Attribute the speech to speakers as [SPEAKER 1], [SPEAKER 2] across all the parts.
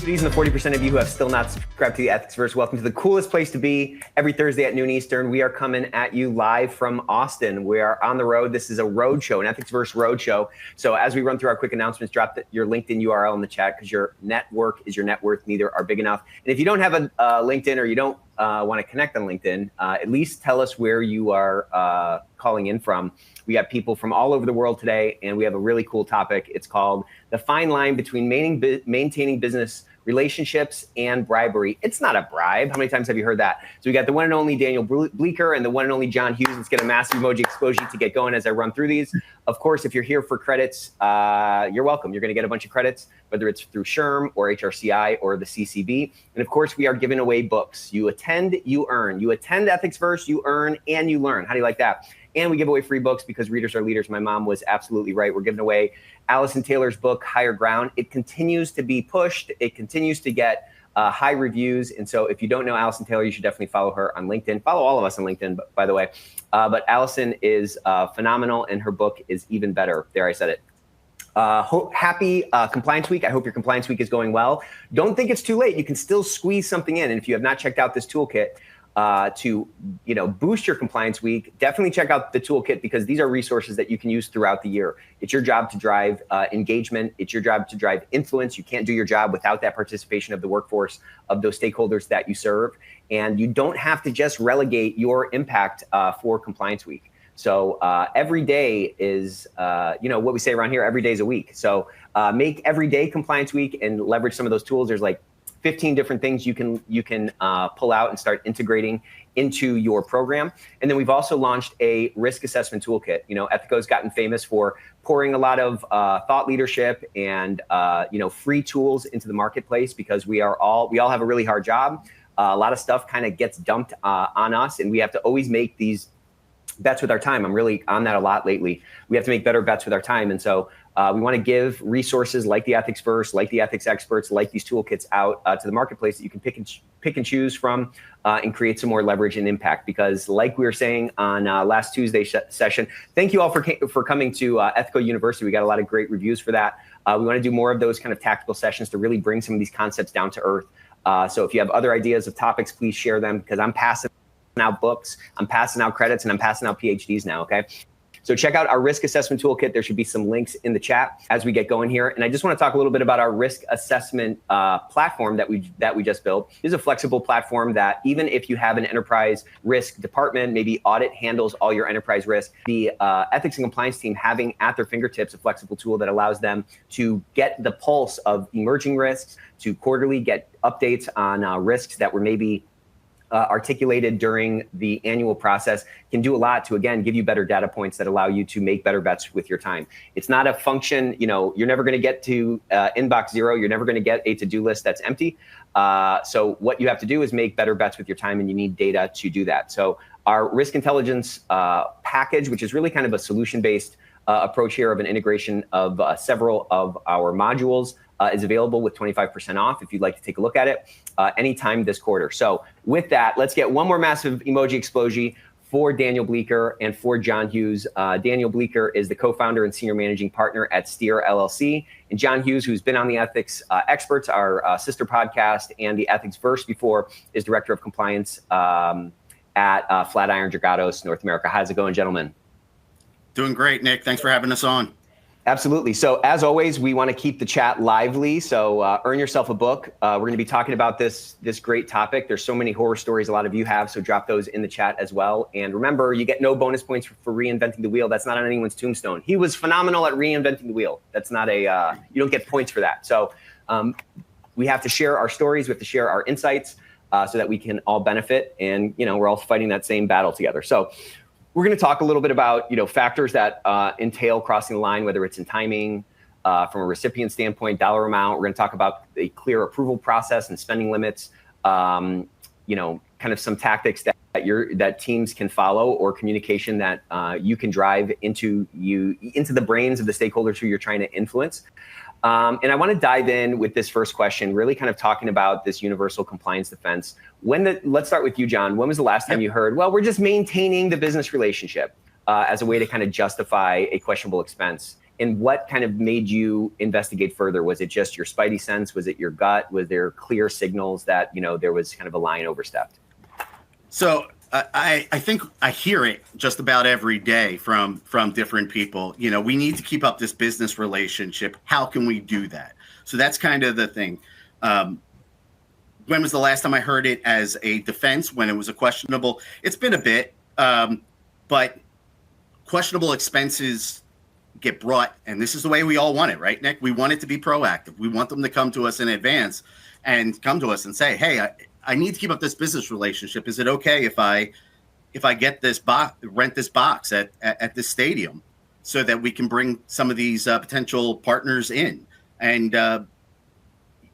[SPEAKER 1] And the 40% of you who have still not subscribed to the Ethicsverse, welcome to the coolest place to be. Every Thursday at noon Eastern, we are coming at you live from Austin. We are on the road. This is a road show, an Ethicsverse road show. So as we run through our quick announcements, drop your LinkedIn URL in the chat because your network is your net worth. Neither are big enough. And if you don't have a LinkedIn or you don't want to connect on LinkedIn, at least tell us where you are calling in from. We got people from all over the world today, and we have a really cool topic. It's called The Fine Line Between Maintaining Business Relationships and Bribery. It's not a bribe. How many times have you heard that? So we got the one and only Daniel Bleeker and the one and only John Hughes. Let's get a massive emoji explosion to get going as I run through these. Of course, if you're here for credits, you're welcome. You're going to get a bunch of credits, whether it's through SHRM or HRCI or the CCB. And of course, we are giving away books. You attend, you earn. You attend Ethicsverse, you earn, and you learn. How do you like that? And we give away free books because readers are leaders. My mom was absolutely right. We're giving away Allison Taylor's book, Higher Ground. It continues to be pushed. It continues to get high reviews. And so if you don't know Allison Taylor, you should definitely follow her on LinkedIn. Follow all of us on LinkedIn, by the way. But Allison is phenomenal, and her book is even better. There, I said it. Happy Compliance Week. I hope your Compliance Week is going well. Don't think it's too late. You can still squeeze something in. And if you have not checked out this toolkit, to boost your compliance week, definitely check out the toolkit because these are resources that you can use throughout the year. It's your job to drive engagement. It's your job to drive influence. You can't do your job without that participation of the workforce, of those stakeholders that you serve. And you don't have to just relegate your impact for compliance week. So every day is, what we say around here, every day is a week. So make every day compliance week and leverage some of those tools. There's like 15 different things you can pull out and start integrating into your program. And then we've also launched a risk assessment toolkit. Ethico's gotten famous for pouring a lot of thought leadership and free tools into the marketplace because we all have a really hard job. A lot of stuff kind of gets dumped on us, and we have to always make these bets with our time. I'm really on that a lot lately. We have to make better bets with our time. And so we want to give resources like the Ethicsverse, like the ethics experts, like these toolkits out to the marketplace that you can pick and choose from and create some more leverage and impact. Because like we were saying on last Tuesday's session, thank you all for coming to Ethico University. We got a lot of great reviews for that. We want to do more of those kind of tactical sessions to really bring some of these concepts down to earth. So if you have other ideas of topics, please share them because I'm passing out books, I'm passing out credits, and I'm passing out PhDs now, okay? So check out our risk assessment toolkit. There should be some links in the chat as we get going here. And I just want to talk a little bit about our risk assessment platform that we just built. This is a flexible platform that even if you have an enterprise risk department, maybe audit handles all your enterprise risk, the ethics and compliance team having at their fingertips a flexible tool that allows them to get the pulse of emerging risks, to quarterly get updates on risks that were maybe articulated during the annual process, can do a lot to, again, give you better data points that allow you to make better bets with your time. It's not a function, you're never going to get to inbox zero. You're never going to get a to-do list that's empty. So what you have to do is make better bets with your time, and you need data to do that. So our risk intelligence package, which is really kind of a solution-based approach here of an integration of several of our modules, is available with 25% off if you'd like to take a look at it anytime this quarter. So with that, let's get one more massive emoji explosion for Daniel Bleeker and for John Hughes. Daniel Bleeker is the co-founder and senior managing partner at Steer LLC. And John Hughes, who's been on the Ethics Experts, our sister podcast, and the Ethicsverse before, is director of compliance at Flatiron Dragados, North America. How's it going, gentlemen?
[SPEAKER 2] Doing great, Nick. Thanks for having us on.
[SPEAKER 1] Absolutely. So as always, we want to keep the chat lively. So earn yourself a book. We're going to be talking about this great topic. There's so many horror stories a lot of you have, so drop those in the chat as well. And remember, you get no bonus points for reinventing the wheel. That's not on anyone's tombstone. He was phenomenal at reinventing the wheel. That's not you don't get points for that. So we have to share our stories. We have to share our insights so that we can all benefit. And, we're all fighting that same battle together. So we're going to talk a little bit about, factors that entail crossing the line, whether it's in timing, from a recipient standpoint, dollar amount. We're going to talk about a clear approval process and spending limits, kind of some tactics that teams can follow, or communication that you can drive into the brains of the stakeholders who you're trying to influence. And I want to dive in with this first question, really kind of talking about this universal compliance defense. Let's start with you, John. When was the last time you heard, well, we're just maintaining the business relationship as a way to kind of justify a questionable expense? And what kind of made you investigate further? Was it just your spidey sense? Was it your gut? Was there clear signals that, there was kind of a line overstepped?
[SPEAKER 2] So I think I hear it just about every day from different people. We need to keep up this business relationship. How can we do that? So that's kind of the thing. When was the last time I heard it as a defense? When it was a questionable? It's been a bit, but questionable expenses get brought, and this is the way we all want it, right, Nick? We want it to be proactive. We want them to come to us in advance and come to us and say, hey, I need to keep up this business relationship. Is it okay if I get this box, rent this box at this stadium, so that we can bring some of these potential partners in? And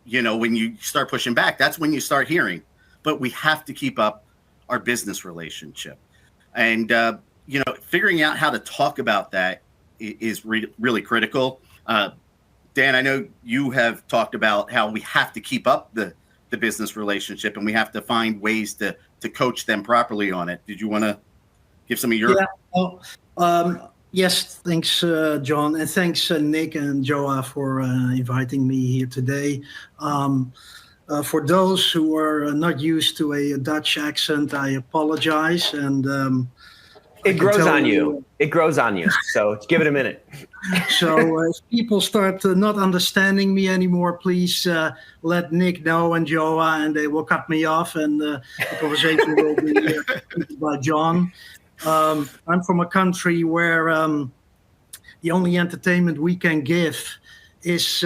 [SPEAKER 2] when you start pushing back, that's when you start hearing. But we have to keep up our business relationship, and figuring out how to talk about that is really critical. Dan, I know you have talked about how we have to keep up the business relationship, and we have to find ways to coach them properly on it. Did you want to give some of your?
[SPEAKER 3] Yes, thanks, John, and thanks, Nick and Joa, for inviting me here today. For those who are not used to a Dutch accent, I apologize, and
[SPEAKER 1] it grows on you. It grows on you. So give it a minute.
[SPEAKER 3] So if people start not understanding me anymore, please let Nick know and Joa, and they will cut me off, and the conversation will be by John. I'm from a country where the only entertainment we can give is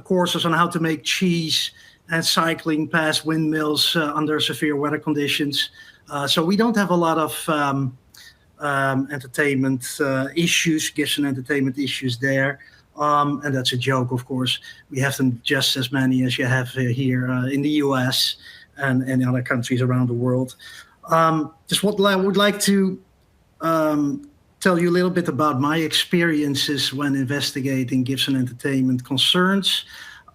[SPEAKER 3] courses on how to make cheese and cycling past windmills under severe weather conditions. So we don't have a lot of entertainment issues, gifts and entertainment issues there. And that's a joke, of course. We have them just as many as you have here in the US and in other countries around the world. Just what I would like to tell you a little bit about my experiences when investigating gifts and entertainment concerns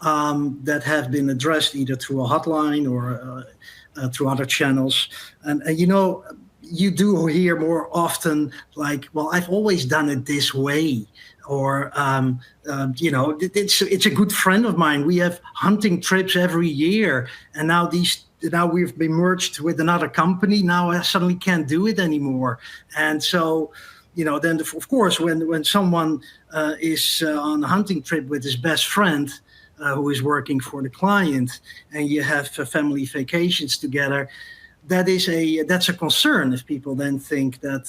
[SPEAKER 3] that have been addressed either through a hotline or through other channels. And you do hear more often like, well, I've always done it this way. Or, it's a good friend of mine. We have hunting trips every year. And now we've been merged with another company. Now I suddenly can't do it anymore. And so, then of course, when someone is on a hunting trip with his best friend, who is working for the client, and you have family vacations together, that's a concern if people then think that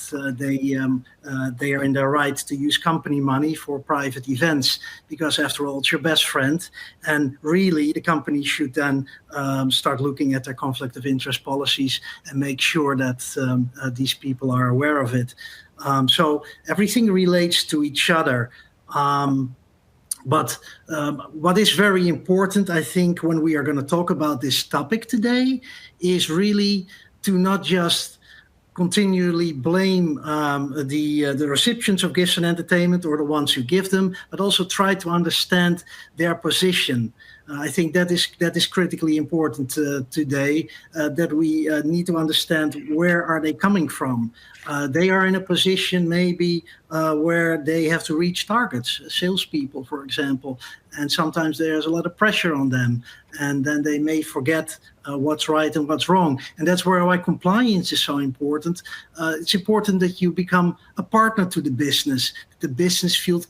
[SPEAKER 3] they are in their right to use company money for private events, because after all, it's your best friend, and really the company should then start looking at their conflict of interest policies and make sure that these people are aware of it. So everything relates to each other. But what is very important, I think, when we are going to talk about this topic today, is really to not just continually blame the recipients of gifts and entertainment or the ones who give them, but also try to understand their position. I think that is critically important today, that we need to understand where are they coming from. They are in a position maybe where they have to reach targets, salespeople, for example, and sometimes there's a lot of pressure on them, and then they may forget what's right and what's wrong. And that's why compliance is so important. It's important that you become a partner to the business. The business feels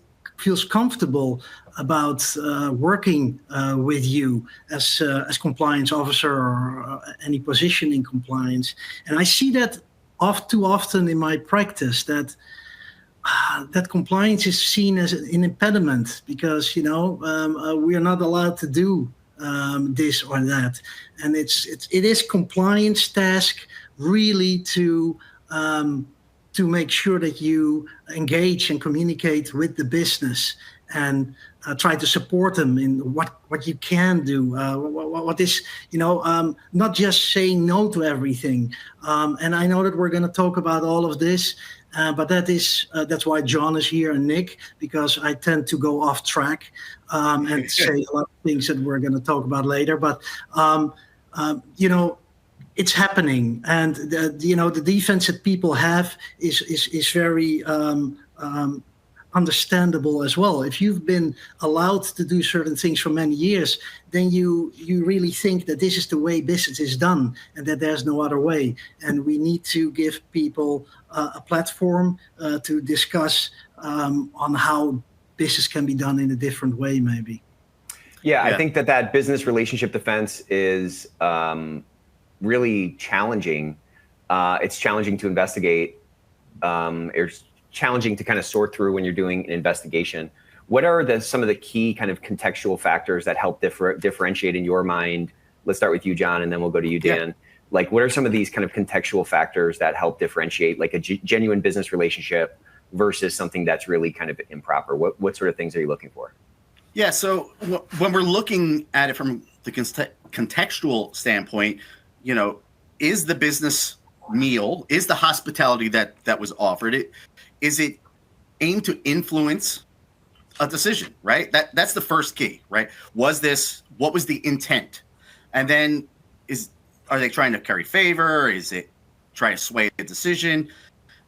[SPEAKER 3] comfortable about working with you as compliance officer or any position in compliance. And I see that too often in my practice, that compliance is seen as an impediment because we are not allowed to do this or that, and it is compliance task really to make sure that you engage and communicate with the business and try to support them in what you can do, what is, not just saying no to everything. And I know that we're going to talk about all of this, but that's why John is here and Nick, because I tend to go off track and say a lot of things that we're going to talk about later. But, it's happening, and the defense that people have is very understandable as well. If you've been allowed to do certain things for many years, then you really think that this is the way business is done and that there's no other way. And we need to give people a platform to discuss on how business can be done in a different way, maybe.
[SPEAKER 1] Yeah, I think that business relationship defense is really challenging. It's challenging to investigate. It's challenging to kind of sort through when you're doing an investigation. What are some of the key kind of contextual factors that help differentiate in your mind? Let's start with you, John, and then we'll go to you, Dan. Yeah. Like, what are some of these kind of contextual factors that help differentiate like a genuine business relationship versus something that's really kind of improper? What sort of things are you looking for?
[SPEAKER 2] Yeah, so when we're looking at it from the contextual standpoint, is the business meal, is the hospitality that was offered, is it aimed to influence a decision, right? That's the first key, right? What was the intent? And then are they trying to curry favor? Is it trying to sway a decision?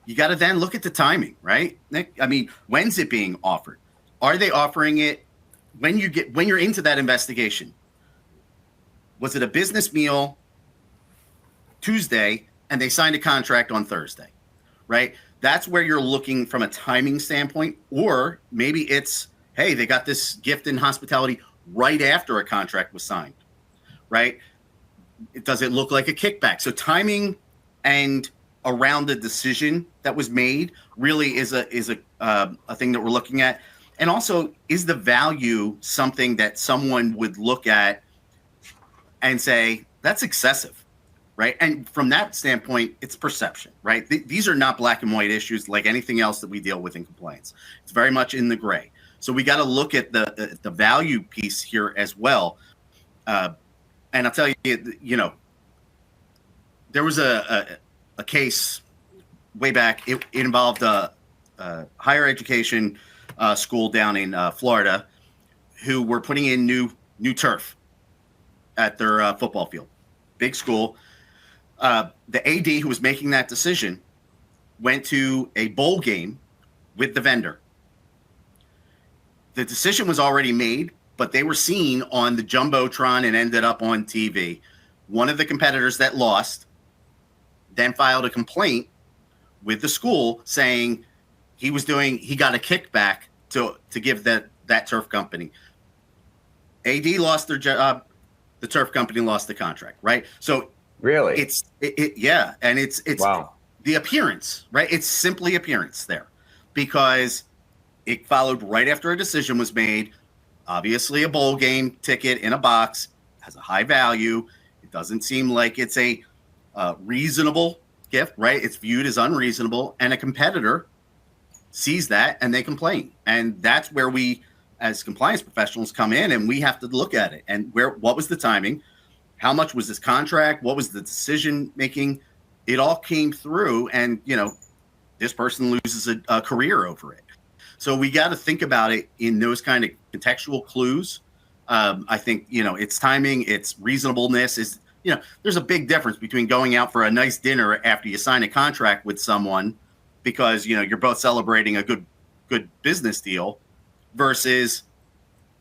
[SPEAKER 2] You got to then look at the timing, right, Nick? I mean, when's it being offered? Are they offering it when you're into that investigation? Was it a business meal Tuesday and they signed a contract on Thursday, right? That's where you're looking from a timing standpoint. Or maybe it's, hey, they got this gift in hospitality right after a contract was signed, right? Does it look like a kickback? So timing and around the decision that was made really is a thing that we're looking at. And also, is the value something that someone would look at and say, that's excessive, right? And from that standpoint, it's perception, right? These are not black and white issues like anything else that we deal with in compliance. It's very much in the gray. So we got to look at the value piece here as well. And I'll tell you, there was a case way back. It involved a higher education school down in Florida who were putting in new turf at their football field. Big school. The AD who was making that decision went to a bowl game with the vendor. The decision was already made, but they were seen on the Jumbotron and ended up on TV. One of the competitors that lost then filed a complaint with the school saying he got a kickback to give that turf company. AD lost their job. The turf company lost the contract, right? So
[SPEAKER 1] really,
[SPEAKER 2] and it's wow. The appearance, right? It's simply appearance there, because it followed right after a decision was made. Obviously, a bowl game ticket in a box has a high value. It doesn't seem like it's a reasonable gift, right? It's viewed as unreasonable, and a competitor sees that and they complain. And that's where we, as compliance professionals, come in, and we have to look at it. And what was the timing? How much was this contract? What was the decision making? It all came through, and this person loses a career over it. So we got to think about it in those kind of contextual clues. I think, it's timing, it's reasonableness. There's a big difference between going out for a nice dinner after you sign a contract with someone because, you're both celebrating a good business deal versus,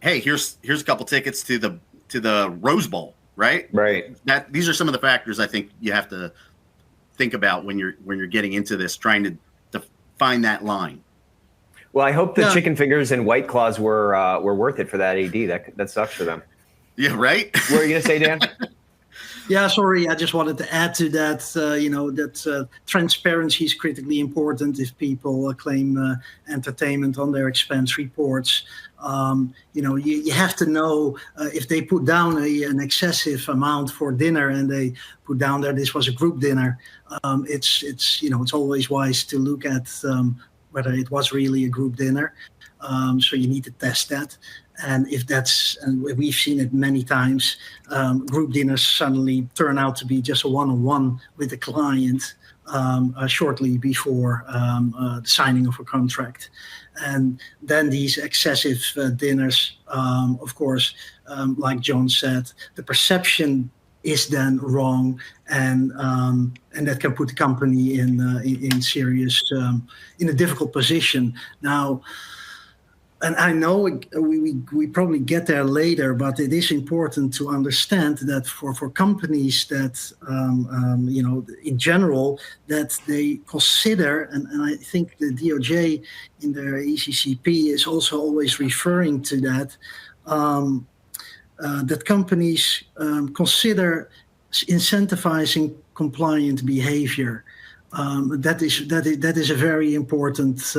[SPEAKER 2] hey, here's a couple tickets to the Rose Bowl, right?
[SPEAKER 1] Right.
[SPEAKER 2] These are some of the factors I think you have to think about when you're getting into this, trying to find that line.
[SPEAKER 1] Well, I hope the chicken fingers and White Claws were worth it for that AD. That sucks for them.
[SPEAKER 2] Yeah, right.
[SPEAKER 1] What were you gonna say, Dan?
[SPEAKER 3] Yeah, sorry. I just wanted to add to that. That transparency is critically important if people claim entertainment on their expense reports. You have to know if they put down an excessive amount for dinner and they put down there this was a group dinner. It's always wise to look at whether it was really a group dinner. So you need to test that. And if and we've seen it many times, group dinners suddenly turn out to be just a one-on-one with the client shortly before the signing of a contract. And then these excessive dinners, of course, like John said, the perception is then wrong, and that can put the company in serious in a difficult position. Now, and I know we probably get there later, but it is important to understand that for companies that in general, that they consider, and I think the DOJ in their ECCP is also always referring to that, that companies consider incentivizing compliant behavior. That is a very important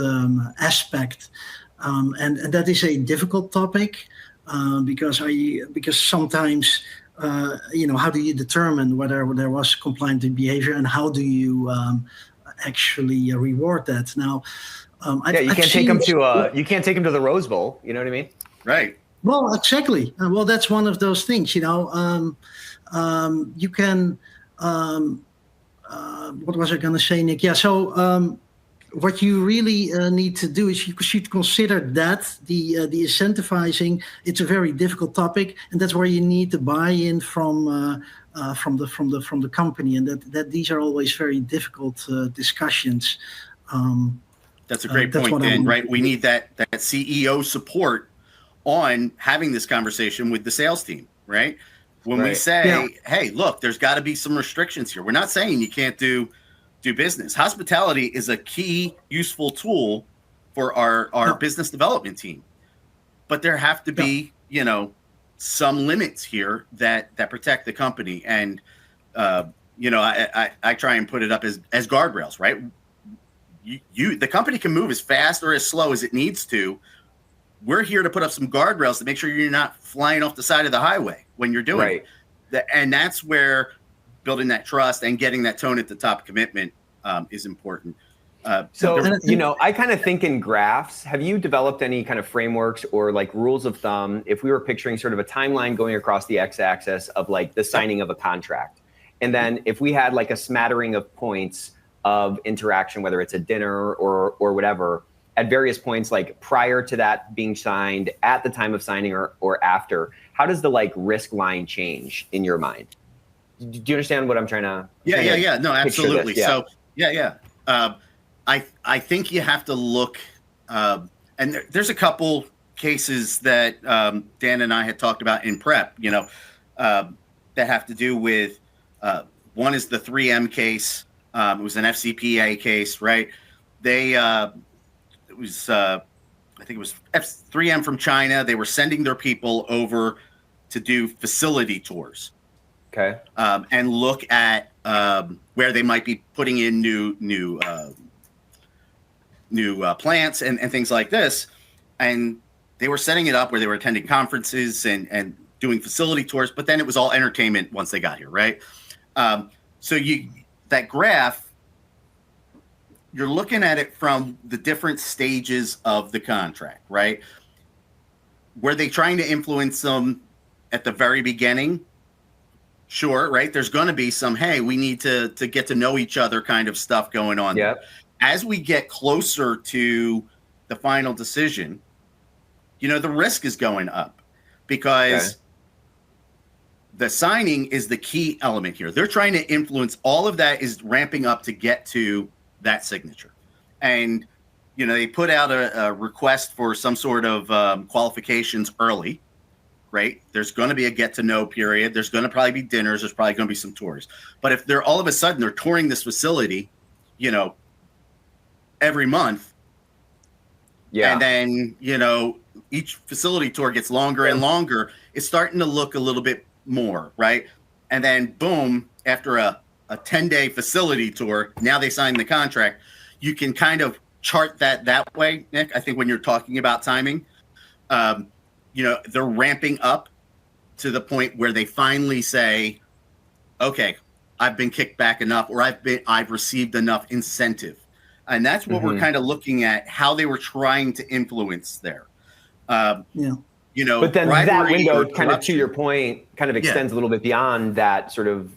[SPEAKER 3] aspect. And that is a difficult topic because sometimes how do you determine whether there was compliant behavior, and how do you actually reward that? Now,
[SPEAKER 1] you can't take them to the Rose Bowl. You know what I mean?
[SPEAKER 2] Right.
[SPEAKER 3] Well, exactly. Well, that's one of those things. You can. What was I going to say, Nick? Yeah. So. What you really need to do is you should consider that the incentivizing. It's a very difficult topic, and that's where you need the buy-in from the company, and that these are always very difficult discussions.
[SPEAKER 2] That's a great point, Dan. Right, we need that CEO support on having this conversation with the sales team. Right, when we say, "Hey, look, there's got to be some restrictions here." We're not saying you can't do business. Hospitality is a key useful tool for our business development team, but there have to be some limits here that protect the company. And I try and put it up as guardrails, right? The company can move as fast or as slow as it needs to. We're here to put up some guardrails to make sure you're not flying off the side of the highway when you're doing it. And that's where building that trust and getting that tone at the top commitment is important. I kind of think in graphs. Have you developed any kind of frameworks or like rules of thumb if we were picturing sort of a timeline going across the x-axis of like the signing of a contract? And then if we had like a smattering of points of interaction, whether it's a dinner or whatever, at various points, like prior to that being signed, at the time of signing or after, how does the like risk line change in your mind? Do you understand what I'm trying to? Yeah. No, absolutely. So, I think you have to look, and there's a couple cases that Dan and I had talked about in prep, that have to do with, one is the 3M case. It was an FCPA case, right? I think it was 3M from China. They were sending their people over to do facility tours.
[SPEAKER 1] Okay.
[SPEAKER 2] And look at where they might be putting in new plants and things like this. And they were setting it up where they were attending conferences and doing facility tours, but then it was all entertainment once they got here, right? So that graph, you're looking at it from the different stages of the contract, right? Were they trying to influence them at the very beginning? Sure, right? There's going to be some, hey, we need to get to know each other kind of stuff going on.
[SPEAKER 1] Yeah.
[SPEAKER 2] As we get closer to the final decision, the risk is going up because the signing is the key element here. They're trying to influence. All of that is ramping up to get to that signature. And, they put out a request for some sort of qualifications early. Right? There's going to be a get to know period. There's going to probably be dinners. There's probably going to be some tours. But if they're all of a sudden they're touring this facility, every month, and then each facility tour gets longer and longer, it's starting to look a little bit more, right? And then boom, after a 10-day facility tour, now they sign the contract. You can kind of chart that way, Nick. I think when you're talking about timing. They're ramping up to the point where they finally say, okay, I've been kicked back enough, or I've received enough incentive. And that's what we're kind of looking at, how they were trying to influence there.
[SPEAKER 1] But then that window, kind of to your point, kind of extends a little bit beyond that sort of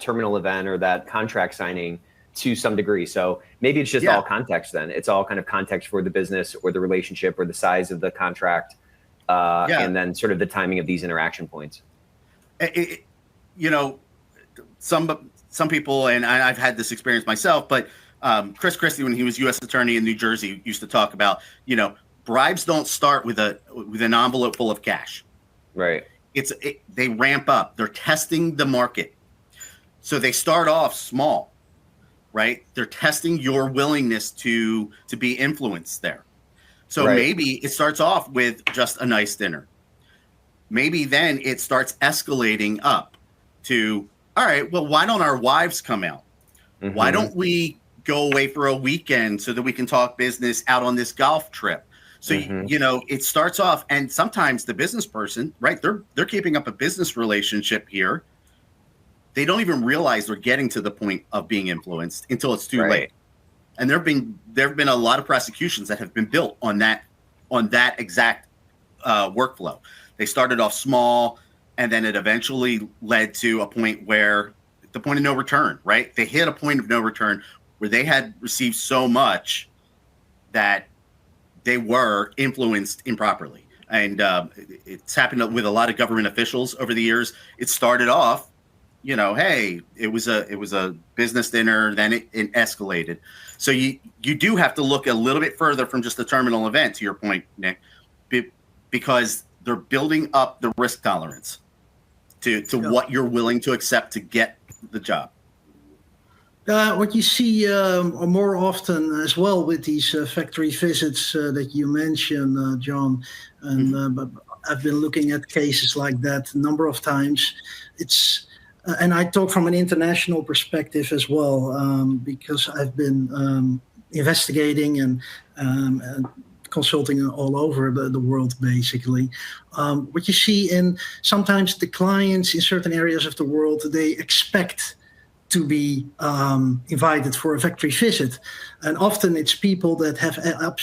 [SPEAKER 1] terminal event or that contract signing to some degree. So maybe it's just all context then. It's all kind of context for the business or the relationship or the size of the contract. And then sort of the timing of these interaction points.
[SPEAKER 2] some people, and I've had this experience myself, but Chris Christie, when he was U.S. Attorney in New Jersey, used to talk about, bribes don't start with an envelope full of cash.
[SPEAKER 1] Right.
[SPEAKER 2] They ramp up. They're testing the market. So they start off small, right? They're testing your willingness to be influenced there. So maybe it starts off with just a nice dinner. Maybe then it starts escalating up to, all right, well, why don't our wives come out? Mm-hmm. Why don't we go away for a weekend so that we can talk business out on this golf trip? So, it starts off, and sometimes the business person, right, they're keeping up a business relationship here. They don't even realize they're getting to the point of being influenced until it's too late. And there have been a lot of prosecutions that have been built on that exact workflow. They started off small, and then it eventually led to a point where the point of no return, right? They hit a point of no return where they had received so much that they were influenced improperly. And it's happened with a lot of government officials over the years. It started off, hey, it was a business dinner, then it escalated. So you do have to look a little bit further from just the terminal event, to your point, Nick, because they're building up the risk tolerance to what you're willing to accept to get the job.
[SPEAKER 3] What you see more often as well with these factory visits that you mentioned, John, and I've been looking at cases like that a number of times. And I talk from an international perspective as well, because I've been investigating and consulting all over the world, basically. What you see sometimes the clients in certain areas of the world, they expect to be invited for a factory visit, and often it's people that have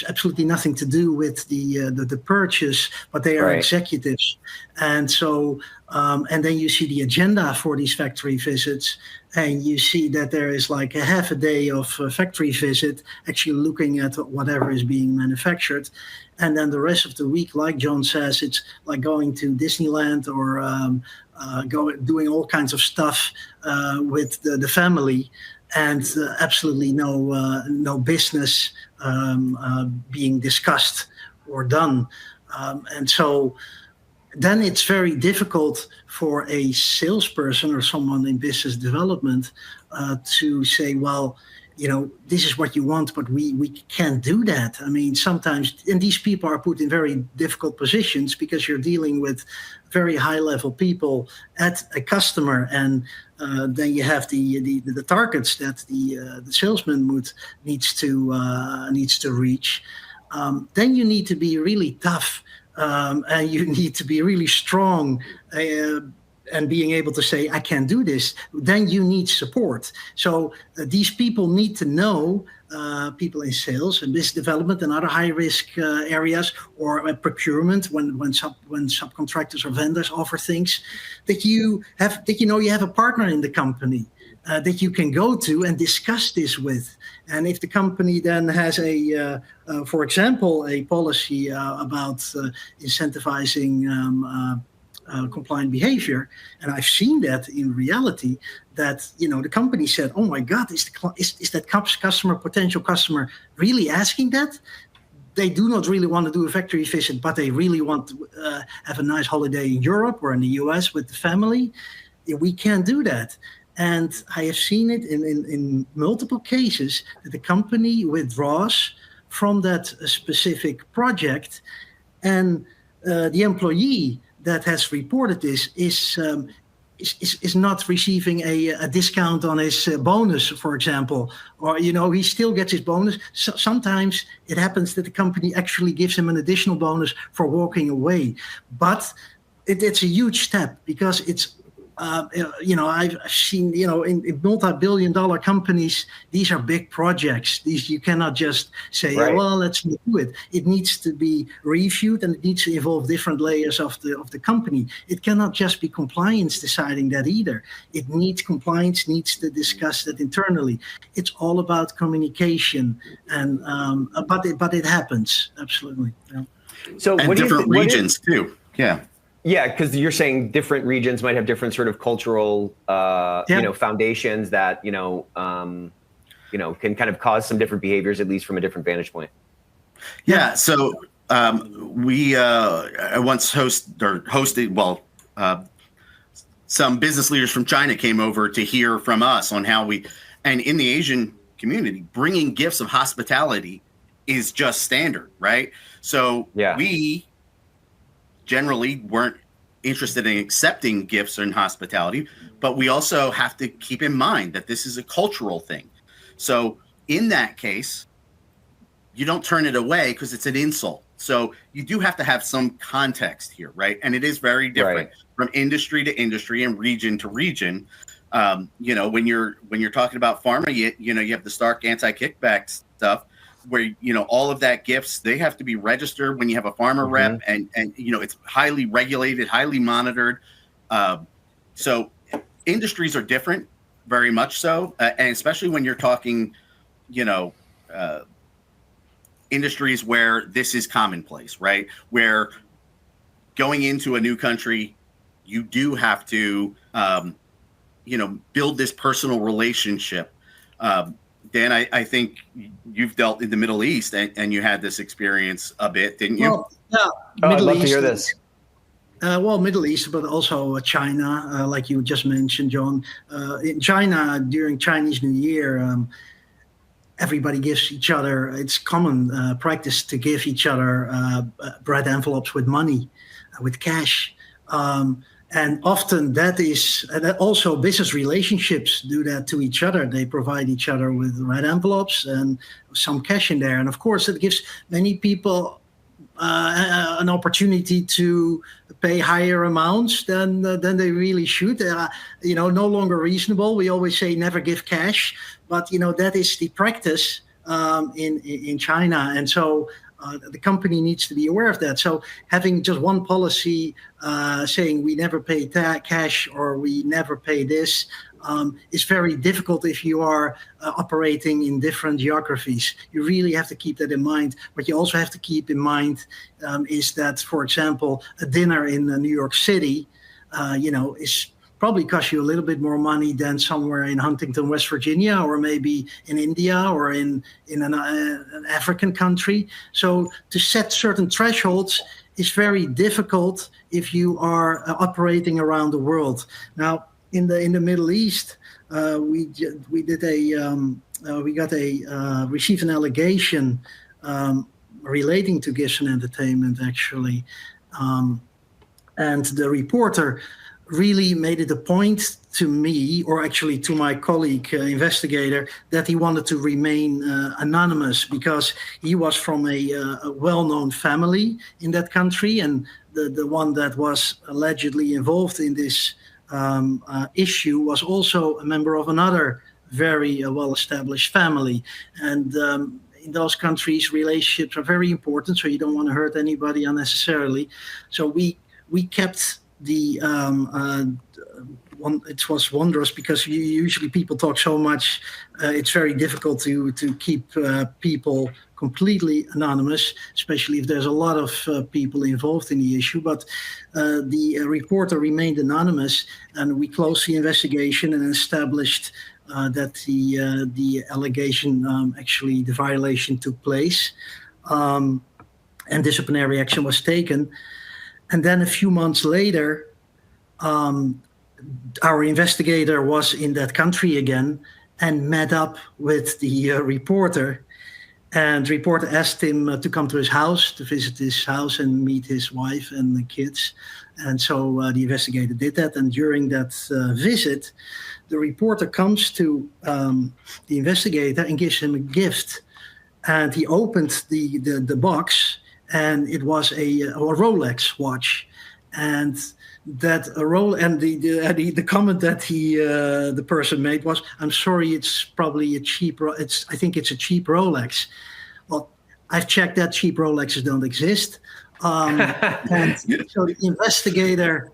[SPEAKER 3] absolutely nothing to do with the purchase, but they are executives, and so and then you see the agenda for these factory visits, and you see that there is like a half a day of factory visit, actually looking at whatever is being manufactured, and then the rest of the week, like John says, it's like going to Disneyland or doing all kinds of stuff with the family, and absolutely no business being discussed or done. And so then it's very difficult for a salesperson or someone in business development to say, well, this is what you want, but we can't do that. I mean, sometimes, and these people are put in very difficult positions because you're dealing with very high level people at a customer, and then you have the targets that the salesman needs to reach. Then you need to be really tough, and you need to be really strong. And being able to say, I can't do this, then you need support. So these people need to know, people in sales and business development and other high-risk areas, or procurement, when subcontractors or vendors offer things, that you have a partner in the company that you can go to and discuss this with. And if the company then has for example, a policy about incentivizing compliant behavior, and I've seen that in reality, that the company said, oh my God, is that potential customer really asking that? They do not really want to do a factory visit, but they really want to have a nice holiday in Europe or in the US with the family. We can't do that. And I have seen it in multiple cases that the company withdraws from that specific project, and the employee that has reported this is not receiving a discount on his bonus, for example, or he still gets his bonus. So sometimes it happens that the company actually gives him an additional bonus for walking away, but it's a huge step, because it's I've seen, in multi-billion-dollar companies, these are big projects. You cannot just say, well, let's do it. It needs to be reviewed, and it needs to involve different layers of the company. It cannot just be compliance deciding that either. Compliance needs to discuss that internally. It's all about communication, and but it happens, absolutely. Yeah.
[SPEAKER 2] So, and different regions too. Yeah.
[SPEAKER 1] Yeah, because you're saying different regions might have different sort of cultural, foundations that can kind of cause some different behaviors, at least from a different vantage point.
[SPEAKER 2] Yeah. So I once hosted. Well, some business leaders from China came over to hear from us on how and in the Asian community, bringing gifts of hospitality is just standard, right? So we generally weren't interested in accepting gifts and hospitality, but we also have to keep in mind that this is a cultural thing. So in that case, you don't turn it away because it's an insult. So you do have to have some context here, right? And it is very different from industry to industry and region to region. When you're talking about pharma, you have the stark anti-kickback stuff where, all of that gifts, they have to be registered when you have a pharma rep and it's highly regulated, highly monitored. So industries are different, very much so. And especially when you're talking, industries where this is commonplace, right? Where going into a new country, you do have to, build this personal relationship. Dan, I think you've dealt in the Middle East and you had this experience a bit, didn't you?
[SPEAKER 3] Well, yeah.
[SPEAKER 1] I'd love to hear this.
[SPEAKER 3] Middle East, but also China, like you just mentioned, John. In China, during Chinese New Year, everybody gives each other, it's common practice to give each other bread envelopes with money, with cash. And often that also business relationships do that to each other. They provide each other with red envelopes and some cash in there. And of course, it gives many people an opportunity to pay higher amounts than they really should. No longer reasonable. We always say never give cash, but that is the practice in China, and so the company needs to be aware of that. So having just one policy saying we never pay cash or we never pay this is very difficult if you are operating in different geographies. You really have to keep that in mind. What you also have to keep in mind is that, for example, a dinner in New York City, is probably cost you a little bit more money than somewhere in Huntington, West Virginia, or maybe in India or in an African country. So to set certain thresholds is very difficult if you are operating around the world. Now, in the Middle East, received an allegation relating to gifts and entertainment, actually, and the reporter really made it a point to me, or actually to my colleague investigator, that he wanted to remain anonymous because he was from a well-known family in that country, and the one that was allegedly involved in this issue was also a member of another very well-established family. And in those countries, relationships are very important, so you don't want to hurt anybody unnecessarily. So we kept the it was wondrous because usually people talk so much. It's very difficult to keep people completely anonymous, especially if there's a lot of people involved in the issue. But the reporter remained anonymous, and we closed the investigation and established that the allegation, actually the violation took place, and disciplinary action was taken. And then a few months later, our investigator was in that country again and met up with the reporter. And the reporter asked him to come to his house, to visit his house and meet his wife and the kids. And so the investigator did that. And during that visit, the reporter comes to the investigator and gives him a gift. And he opened the box, and it was a Rolex watch. And that the comment that the person made was, "I'm sorry, it's probably I think it's a cheap Rolex." Well, I've checked that cheap Rolexes don't exist. And so the investigator,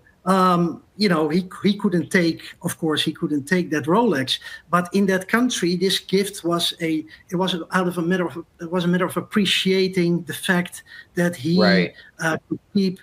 [SPEAKER 3] he couldn't take that Rolex. But in that country, this gift was a matter of appreciating the fact that he could keep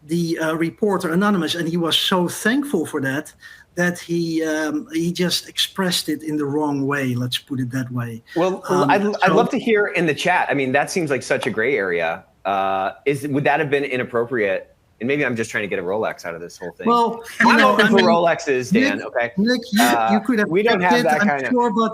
[SPEAKER 3] the reporter anonymous, and he was so thankful for that he just expressed it in the wrong way. Let's put it that way.
[SPEAKER 1] Well, I'd love to hear in the chat. I mean, that seems like such a gray area. Would that have been inappropriate? And maybe I'm just trying to get a Rolex out of this whole thing.
[SPEAKER 3] Well,
[SPEAKER 1] I'm open for Rolexes, Dan.
[SPEAKER 3] Nick,
[SPEAKER 1] okay,
[SPEAKER 3] Nick, you could have.
[SPEAKER 1] We don't have that kind
[SPEAKER 3] of. Sure, but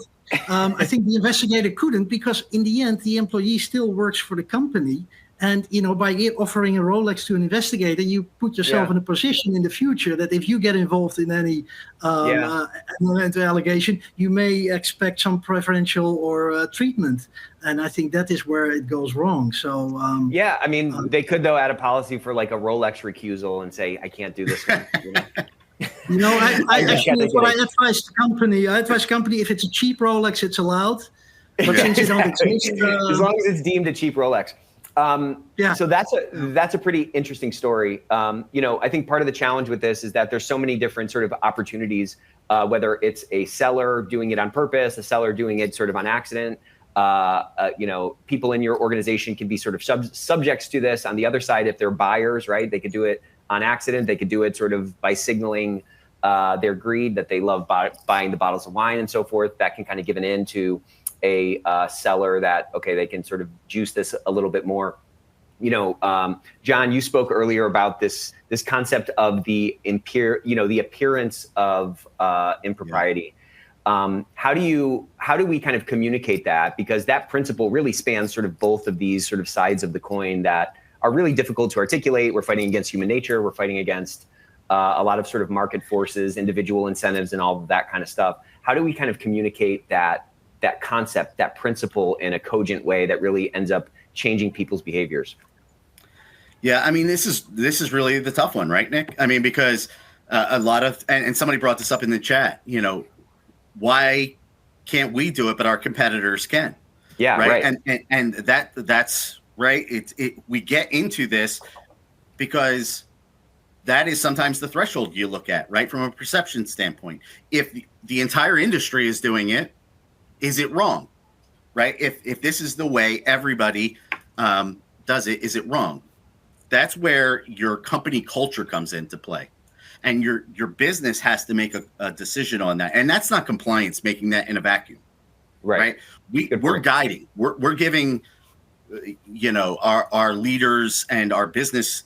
[SPEAKER 3] I think the investigator couldn't, because in the end, the employee still works for the company. And, by offering a Rolex to an investigator, you put yourself in a position in the future that if you get involved in any allegation, you may expect some preferential or treatment. And I think that is where it goes wrong. So
[SPEAKER 1] I mean, they could, though, add a policy for like a Rolex recusal and say, I can't do this one.
[SPEAKER 3] I actually, what I advise the company, if it's a cheap Rolex, it's allowed. But since you don't exist,
[SPEAKER 1] as long as it's deemed a cheap Rolex. So that's a pretty interesting story. I think part of the challenge with this is that there's so many different sort of opportunities, whether it's a seller doing it on purpose, a seller doing it sort of on accident. People in your organization can be sort of subjects to this. On the other side, if they're buyers, right, they could do it on accident. They could do it sort of by signaling their greed that they love buying the bottles of wine and so forth. That can kind of give an in to a seller that, okay, they can sort of juice this a little bit more. John, you spoke earlier about this concept of the appearance of impropriety. How do we kind of communicate that? Because that principle really spans sort of both of these sort of sides of the coin that are really difficult to articulate. We're fighting against human nature. We're fighting against a lot of sort of market forces, individual incentives, and all of that kind of stuff. How do we kind of communicate that concept, that principle in a cogent way that really ends up changing people's behaviors?
[SPEAKER 2] Yeah, I mean, this is really the tough one, right, Nick? I mean, because a lot of, and somebody brought this up in the chat, why can't we do it, but our competitors can?
[SPEAKER 1] Yeah, right.
[SPEAKER 2] And that's right. We get into this because that is sometimes the threshold you look at, right, from a perception standpoint. If the entire industry is doing it, is it wrong, right? If this is the way everybody does it, is it wrong? That's where your company culture comes into play, and your business has to make a decision on that. And that's not compliance making that in a vacuum, right? We're guiding, we're giving, our leaders and our business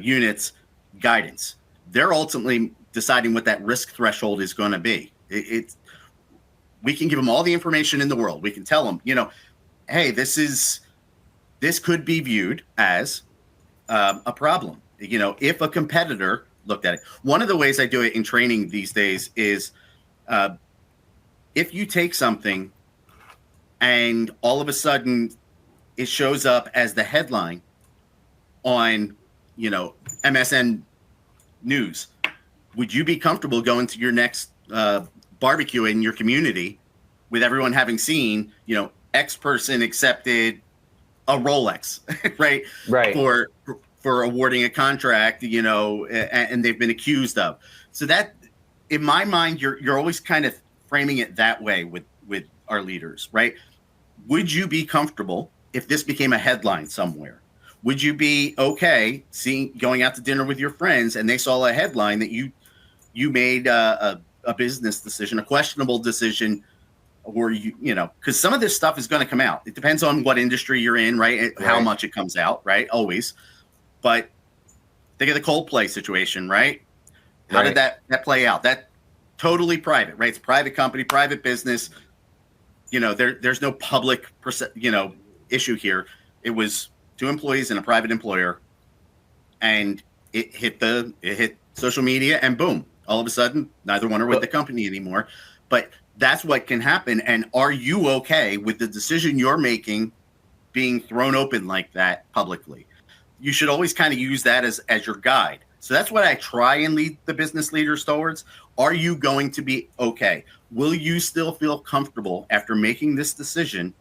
[SPEAKER 2] units guidance. They're ultimately deciding what that risk threshold is going to be. We can give them all the information in the world. We can tell them, hey, this could be viewed as a problem. If a competitor looked at it. One of the ways I do it in training these days is if you take something and all of a sudden it shows up as the headline on, MSN News, would you be comfortable going to your next barbecue in your community with everyone having seen, X person accepted a Rolex, right? For awarding a contract, and they've been accused of. So that, in my mind, you're always kind of framing it that way with our leaders, right? Would you be comfortable if this became a headline somewhere? Would you be okay going out to dinner with your friends and they saw a headline that you made a business decision, a questionable decision, or because some of this stuff is going to come out. It depends on what industry you're in, right? How much it comes out, right? Always. But think of the Coldplay situation, right? How did that play out? That totally private, right? It's a private company, private business. There's no public, issue here. It was two employees and a private employer, and it hit social media, and boom, all of a sudden, neither one are with the company anymore. But that's what can happen. And are you okay with the decision you're making being thrown open like that publicly? You should always kind of use that as your guide. So that's what I try and lead the business leaders towards. Are you going to be okay? Will you still feel comfortable after making this decision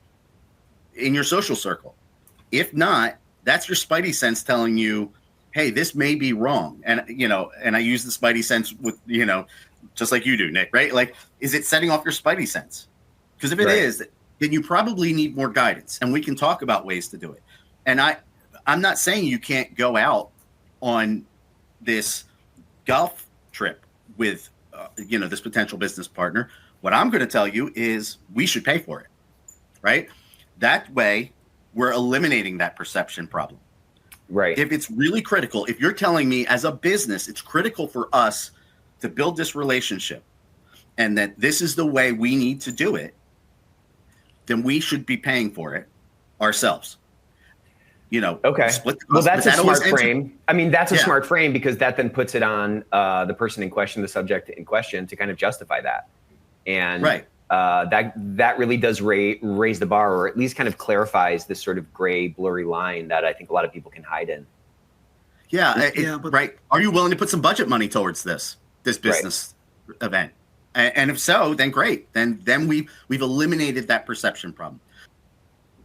[SPEAKER 2] in your social circle? If not, that's your spidey sense telling you, hey, this may be wrong. And, and I use the spidey sense with, just like you do, Nick, right? Like, is it setting off your spidey sense? Because if it is, then you probably need more guidance, and we can talk about ways to do it. And I'm not saying you can't go out on this golf trip with, this potential business partner, what I'm going to tell you is we should pay for it, right? That way, we're eliminating that perception problem.
[SPEAKER 1] Right.
[SPEAKER 2] If it's really critical, if you're telling me as a business, it's critical for us to build this relationship and that this is the way we need to do it, then we should be paying for it ourselves.
[SPEAKER 1] Okay.
[SPEAKER 2] Split the cost.
[SPEAKER 1] Well, that's a
[SPEAKER 2] That
[SPEAKER 1] smart
[SPEAKER 2] always
[SPEAKER 1] frame. I mean, that's a smart frame because that then puts it on the person in question, the subject in question, to kind of justify that. And
[SPEAKER 2] right.
[SPEAKER 1] That really does raise the bar, or at least kind of clarifies this sort of gray, blurry line that I think a lot of people can hide in.
[SPEAKER 2] Yeah, right. Are you willing to put some budget money towards this business event? And if so, then great. Then we've eliminated that perception problem.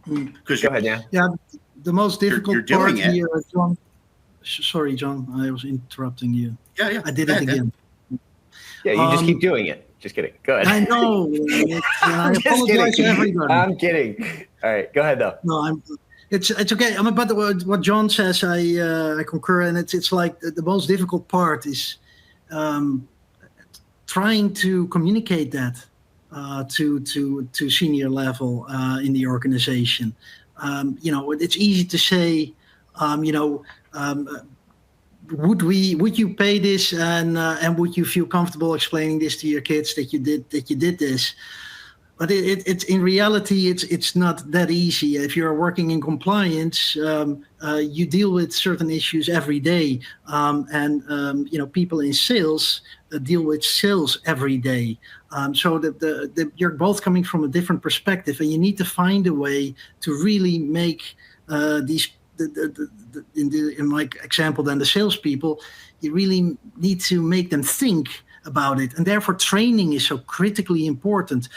[SPEAKER 1] Go ahead, Dan.
[SPEAKER 3] Yeah, the most difficult part here, John. Sorry, John, I was interrupting you.
[SPEAKER 2] Yeah.
[SPEAKER 3] I did it again.
[SPEAKER 1] Yeah, you just keep doing it. Just kidding. Go ahead.
[SPEAKER 3] I know. I apologize to everybody.
[SPEAKER 1] I'm kidding. All right, go ahead though.
[SPEAKER 3] No, it's okay. But what John says, I concur, and it's like the most difficult part is trying to communicate that to senior level in the organization. It's easy to say, would you pay this, and would you feel comfortable explaining this to your kids that you did this? But it's in reality, it's not that easy. If you're working in compliance, you deal with certain issues every day, and people in sales deal with sales every day. So you're both coming from a different perspective, and you need to find a way to really make these. In my example, then the salespeople, you really need to make them think about it, and therefore training is so critically important.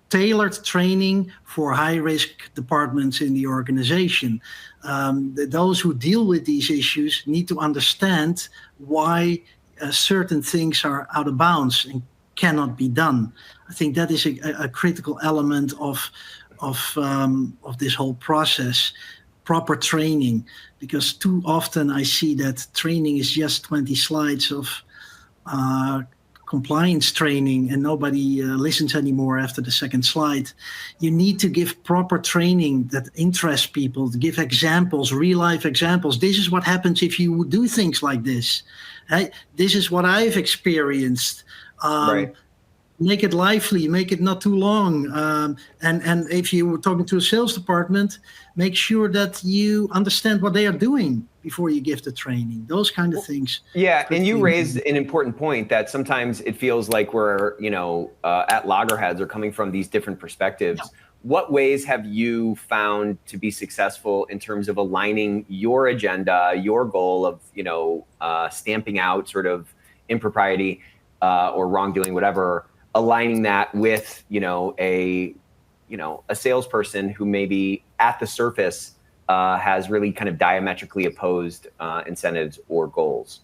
[SPEAKER 3] Tailored training for high-risk departments in the organization. Those who deal with these issues need to understand why certain things are out of bounds and cannot be done. I think that is a critical element of this whole process. Proper training, because too often I see that training is just 20 slides of compliance training and nobody listens anymore after the second slide. You need to give proper training that interests people, to give examples, real life examples. This is what happens if you do things like this. Hey, this is what I've experienced.
[SPEAKER 1] Right.
[SPEAKER 3] Make it lively, make it not too long. And if you were talking to a sales department, make sure that you understand what they are doing before you give the training, those kind of things.
[SPEAKER 1] Yeah, and you raised an important point that sometimes it feels like we're, at loggerheads or coming from these different perspectives. Yeah. What ways have you found to be successful in terms of aligning your agenda, your goal of, stamping out sort of impropriety or wrongdoing, whatever, aligning that with, a salesperson who maybe at the surface has really kind of diametrically opposed incentives or goals?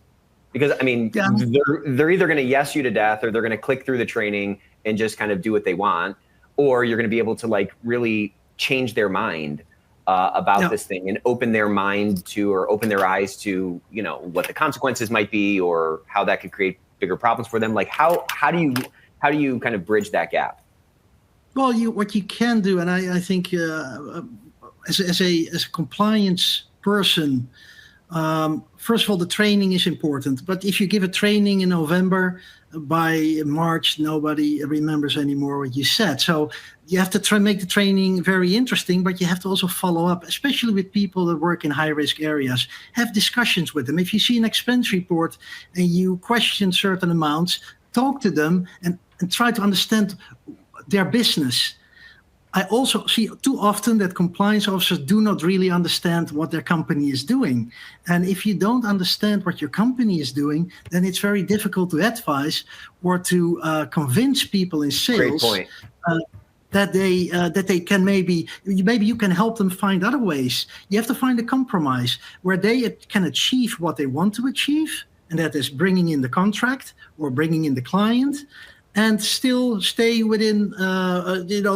[SPEAKER 1] Because they're either going to yes you to death, or they're going to click through the training and just kind of do what they want, or you're going to be able to really change their mind about this thing and open their mind to, or open their eyes to, what the consequences might be, or how that could create bigger problems for them. Like how do you kind of bridge that gap?
[SPEAKER 3] Well, what you can do, and I think as a compliance person, first of all, the training is important. But if you give a training in November, by March, nobody remembers anymore what you said. So you have to make the training very interesting, but you have to also follow up, especially with people that work in high-risk areas. Have discussions with them. If you see an expense report and you question certain amounts, talk to them and try to understand their business. I also see too often that compliance officers do not really understand what their company is doing. And if you don't understand what your company is doing, then it's very difficult to advise or to convince people in sales that they can maybe you can help them find other ways. You have to find a compromise where they can achieve what they want to achieve, and that is bringing in the contract or bringing in the client, and still stay within,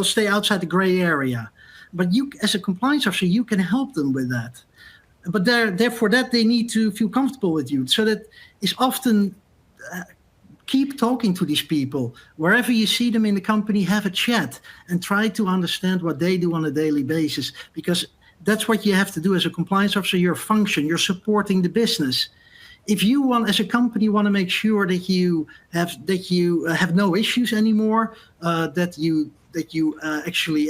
[SPEAKER 3] stay outside the gray area. But you, as a compliance officer, you can help them with that. but therefore that they need to feel comfortable with you. So that is often keep talking to these people. Wherever you see them in the company, have a chat and try to understand what they do on a daily basis, because that's what you have to do as a compliance officer. Your function, you're supporting the business. If you want, as a company, want to make sure that you have no issues anymore, that you actually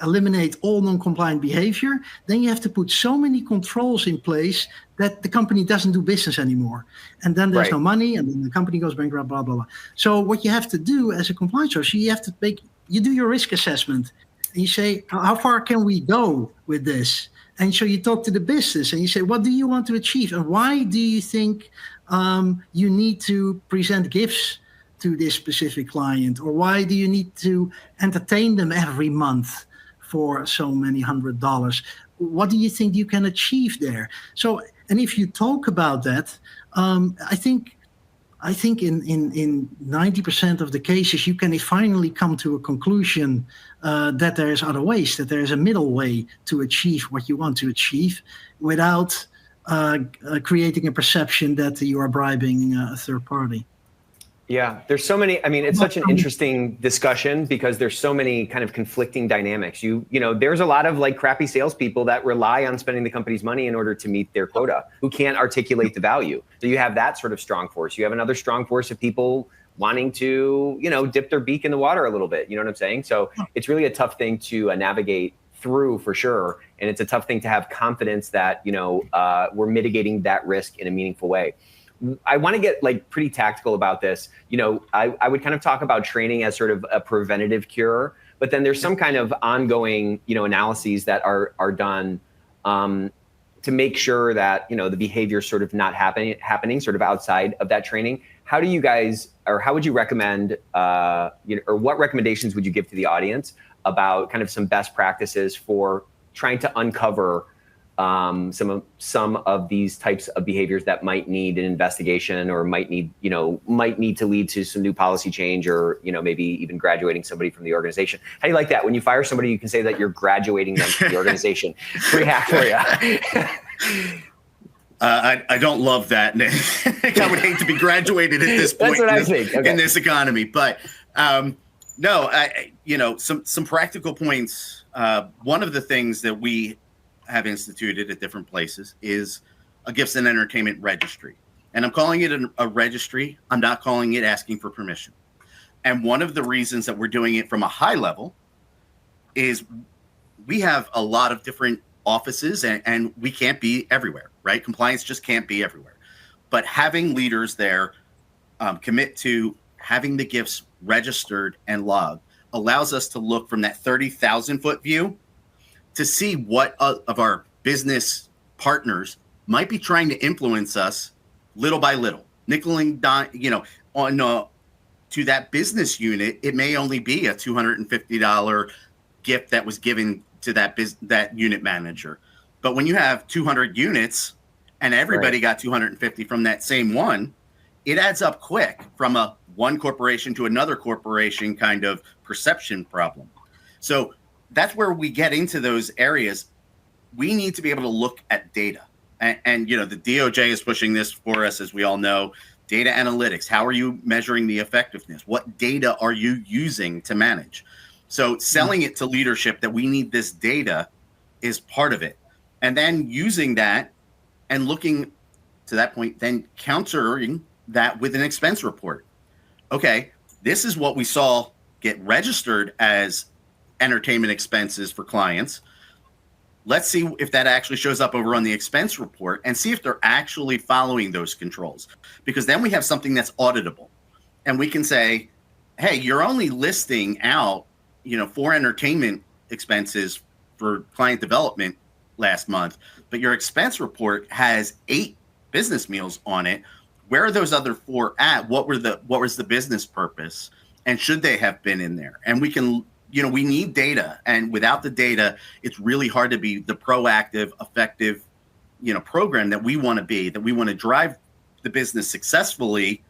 [SPEAKER 3] eliminate all non-compliant behavior, then you have to put so many controls in place that the company doesn't do business anymore. And then there's no money, and then the company goes bankrupt, blah, blah, blah. So what you have to do as a compliance officer, you do your risk assessment. And you say, how far can we go with this? And so you talk to the business and you say, what do you want to achieve? And why do you think you need to present gifts to this specific client? Or why do you need to entertain them every month for so many $100s? What do you think you can achieve there? So, and if you talk about that, I think in 90% of the cases, you can finally come to a conclusion that there is other ways, that there is a middle way to achieve what you want to achieve without creating a perception that you are bribing a third party.
[SPEAKER 1] Yeah, there's so many. I mean, it's such an interesting discussion because there's so many kind of conflicting dynamics. You know, there's a lot of like crappy salespeople that rely on spending the company's money in order to meet their quota, who can't articulate the value. So you have that sort of strong force. You have another strong force of people wanting to, you know, dip their beak in the water a little bit. You know what I'm saying? So it's really a tough thing to navigate through for sure. And it's a tough thing to have confidence that, you know, we're mitigating that risk in a meaningful way. I want to get like pretty tactical about this. You know, I would kind of talk about training as sort of a preventative cure, but then there's some kind of ongoing, you know, analyses that are done to make sure that, you know, the behavior is sort of not happening sort of outside of that training. How do you guys, or how would you recommend, you know, or what recommendations would you give to the audience about kind of some best practices for trying to uncover some of these types of behaviors that might need an investigation or might need to lead to some new policy change, or, you know, maybe even graduating somebody from the organization? How do you like that? When you fire somebody, you can say that you're graduating them from the organization. Free hack for you.
[SPEAKER 2] I don't love that, Nick. I would hate to be graduated at this point in this economy. But no, you know, some practical points. One of the things that we have instituted at different places is a gifts and entertainment registry. And I'm calling it a registry. I'm not calling it asking for permission. And one of the reasons that we're doing it from a high level is we have a lot of different offices and we can't be everywhere, right? Compliance just can't be everywhere. But having leaders there commit to having the gifts registered and logged allows us to look from that 30,000 foot view to see what of our business partners might be trying to influence us little by little, nickel and dime, you know, on to that business unit. It may only be a $250 gift that was given to that unit manager. But when you have 200 units and everybody got 250 from that same one, it adds up quick from a one corporation to another corporation kind of perception problem. So that's where we get into those areas. We need to be able to look at data. And you know, the DOJ is pushing this for us, as we all know. Data analytics. How are you measuring the effectiveness? What data are you using to manage? So selling it to leadership that we need this data is part of it. And then using that and looking to that point, then countering that with an expense report. Okay, this is what we saw get registered as entertainment expenses for clients. Let's see if that actually shows up over on the expense report and see if they're actually following those controls, because then we have something that's auditable and we can say, hey, you're only listing out, you know, 4 entertainment expenses for client development last month, but your expense report has 8 business meals on it. Where are those other 4 at? What was the business purpose? And should they have been in there? And we can, you know, we need data, and without the data, it's really hard to be the proactive, effective, you know, program that we want to be, that we want to drive the business successfully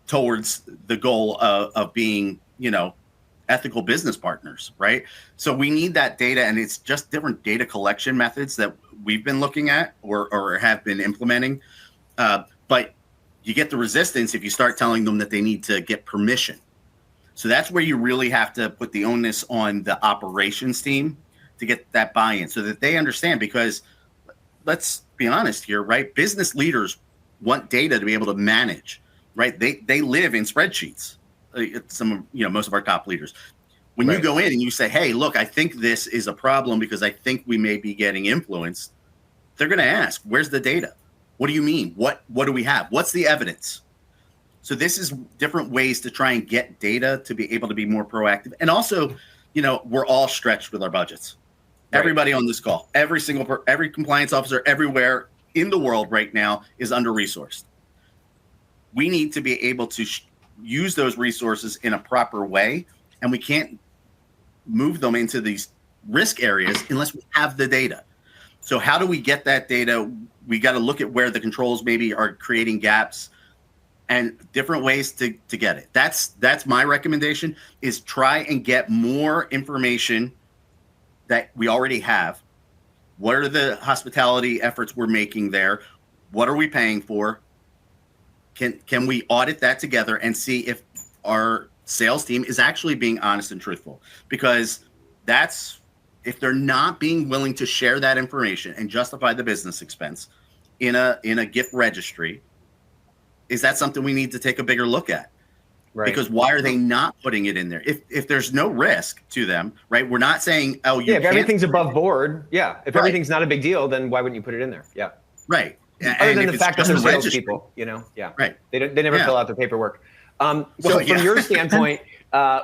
[SPEAKER 2] towards the goal of being, you know, ethical business partners, right? So we need that data, and it's just different data collection methods that we've been looking at or have been implementing. But you get the resistance if you start telling them that they need to get permission. So that's where you really have to put the onus on the operations team to get that buy-in so that they understand, because let's be honest here, right? Business leaders want data to be able to manage, right? They live in spreadsheets. Most of our top leaders. When you go in and you say, hey, look, I think this is a problem because I think we may be getting influenced, they're going to ask, where's the data? What do you mean? What do we have? What's the evidence? So this is different ways to try and get data to be able to be more proactive. And also, we're all stretched with our budgets. Right. Everybody on this call, every compliance officer everywhere in the world right now is under-resourced. We need to be able to use those resources in a proper way, and we can't move them into these risk areas unless we have the data. So how do we get that data? We got to look at where the controls maybe are creating gaps and different ways to get it. That's my recommendation, is try and get more information that we already have. What are the hospitality efforts we're making there? What are we paying for? Can we audit that together and see if our sales team is actually being honest and truthful? Because if they're not being willing to share that information and justify the business expense in a gift registry, is that something we need to take a bigger look at? Right. Because why are they not putting it in there? If there's no risk to them, right? We're not saying,
[SPEAKER 1] if everything's above board, if everything's not a big deal, then why wouldn't you put it in there? Yeah.
[SPEAKER 2] Right.
[SPEAKER 1] Other than the fact that they're salespeople,
[SPEAKER 2] right?
[SPEAKER 1] They never fill out their paperwork. From your standpoint,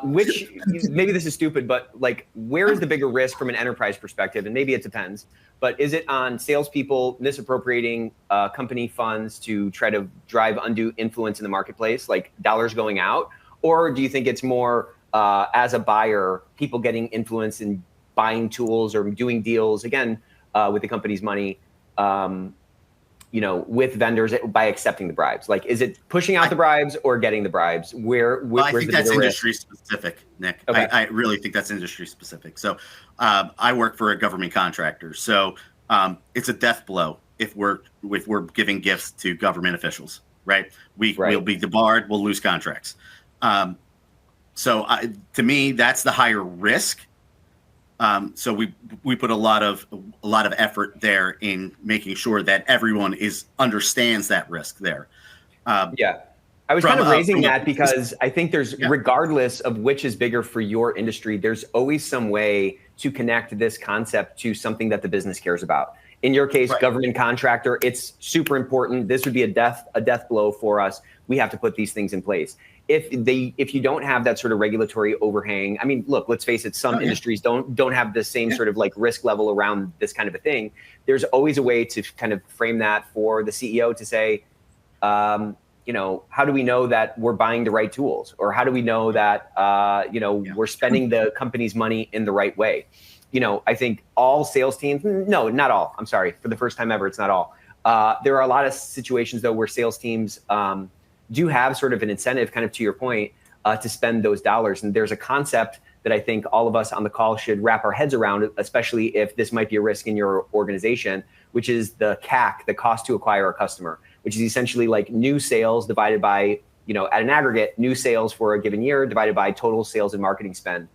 [SPEAKER 1] which maybe this is stupid, but like, where is the bigger risk from an enterprise perspective? And maybe it depends. But is it on salespeople misappropriating company funds to try to drive undue influence in the marketplace, like dollars going out, or do you think it's more as a buyer, people getting influence in buying tools or doing deals again with the company's money? With vendors by accepting the bribes? Like, is it pushing out the bribes or getting the bribes?
[SPEAKER 2] I think that's industry specific, Nick. Okay. I really think that's industry specific. So I work for a government contractor. So it's a death blow if we're giving gifts to government officials, right? We'll be debarred, we'll lose contracts. To me, that's the higher risk. So we put a lot of effort there in making sure that everyone understands that risk there.
[SPEAKER 1] I was kind of raising that because I think regardless of which is bigger for your industry, there's always some way to connect this concept to something that the business cares about. In your case, government contractor, it's super important. This would be a death blow for us. We have to put these things in place. If you don't have that sort of regulatory overhang, I mean, look, let's face it, some industries don't have the same sort of like risk level around this kind of a thing. There's always a way to kind of frame that for the CEO to say, how do we know that we're buying the right tools? Or how do we know that, we're spending the company's money in the right way? I think all sales teams, no, not all. I'm sorry. For the first time ever, it's not all. There are a lot of situations, though, where sales teams do have sort of an incentive, kind of to your point, to spend those dollars. And there's a concept that I think all of us on the call should wrap our heads around, especially if this might be a risk in your organization, which is the CAC, the cost to acquire a customer, which is essentially like new sales divided by, at an aggregate, new sales for a given year divided by total sales and marketing spend.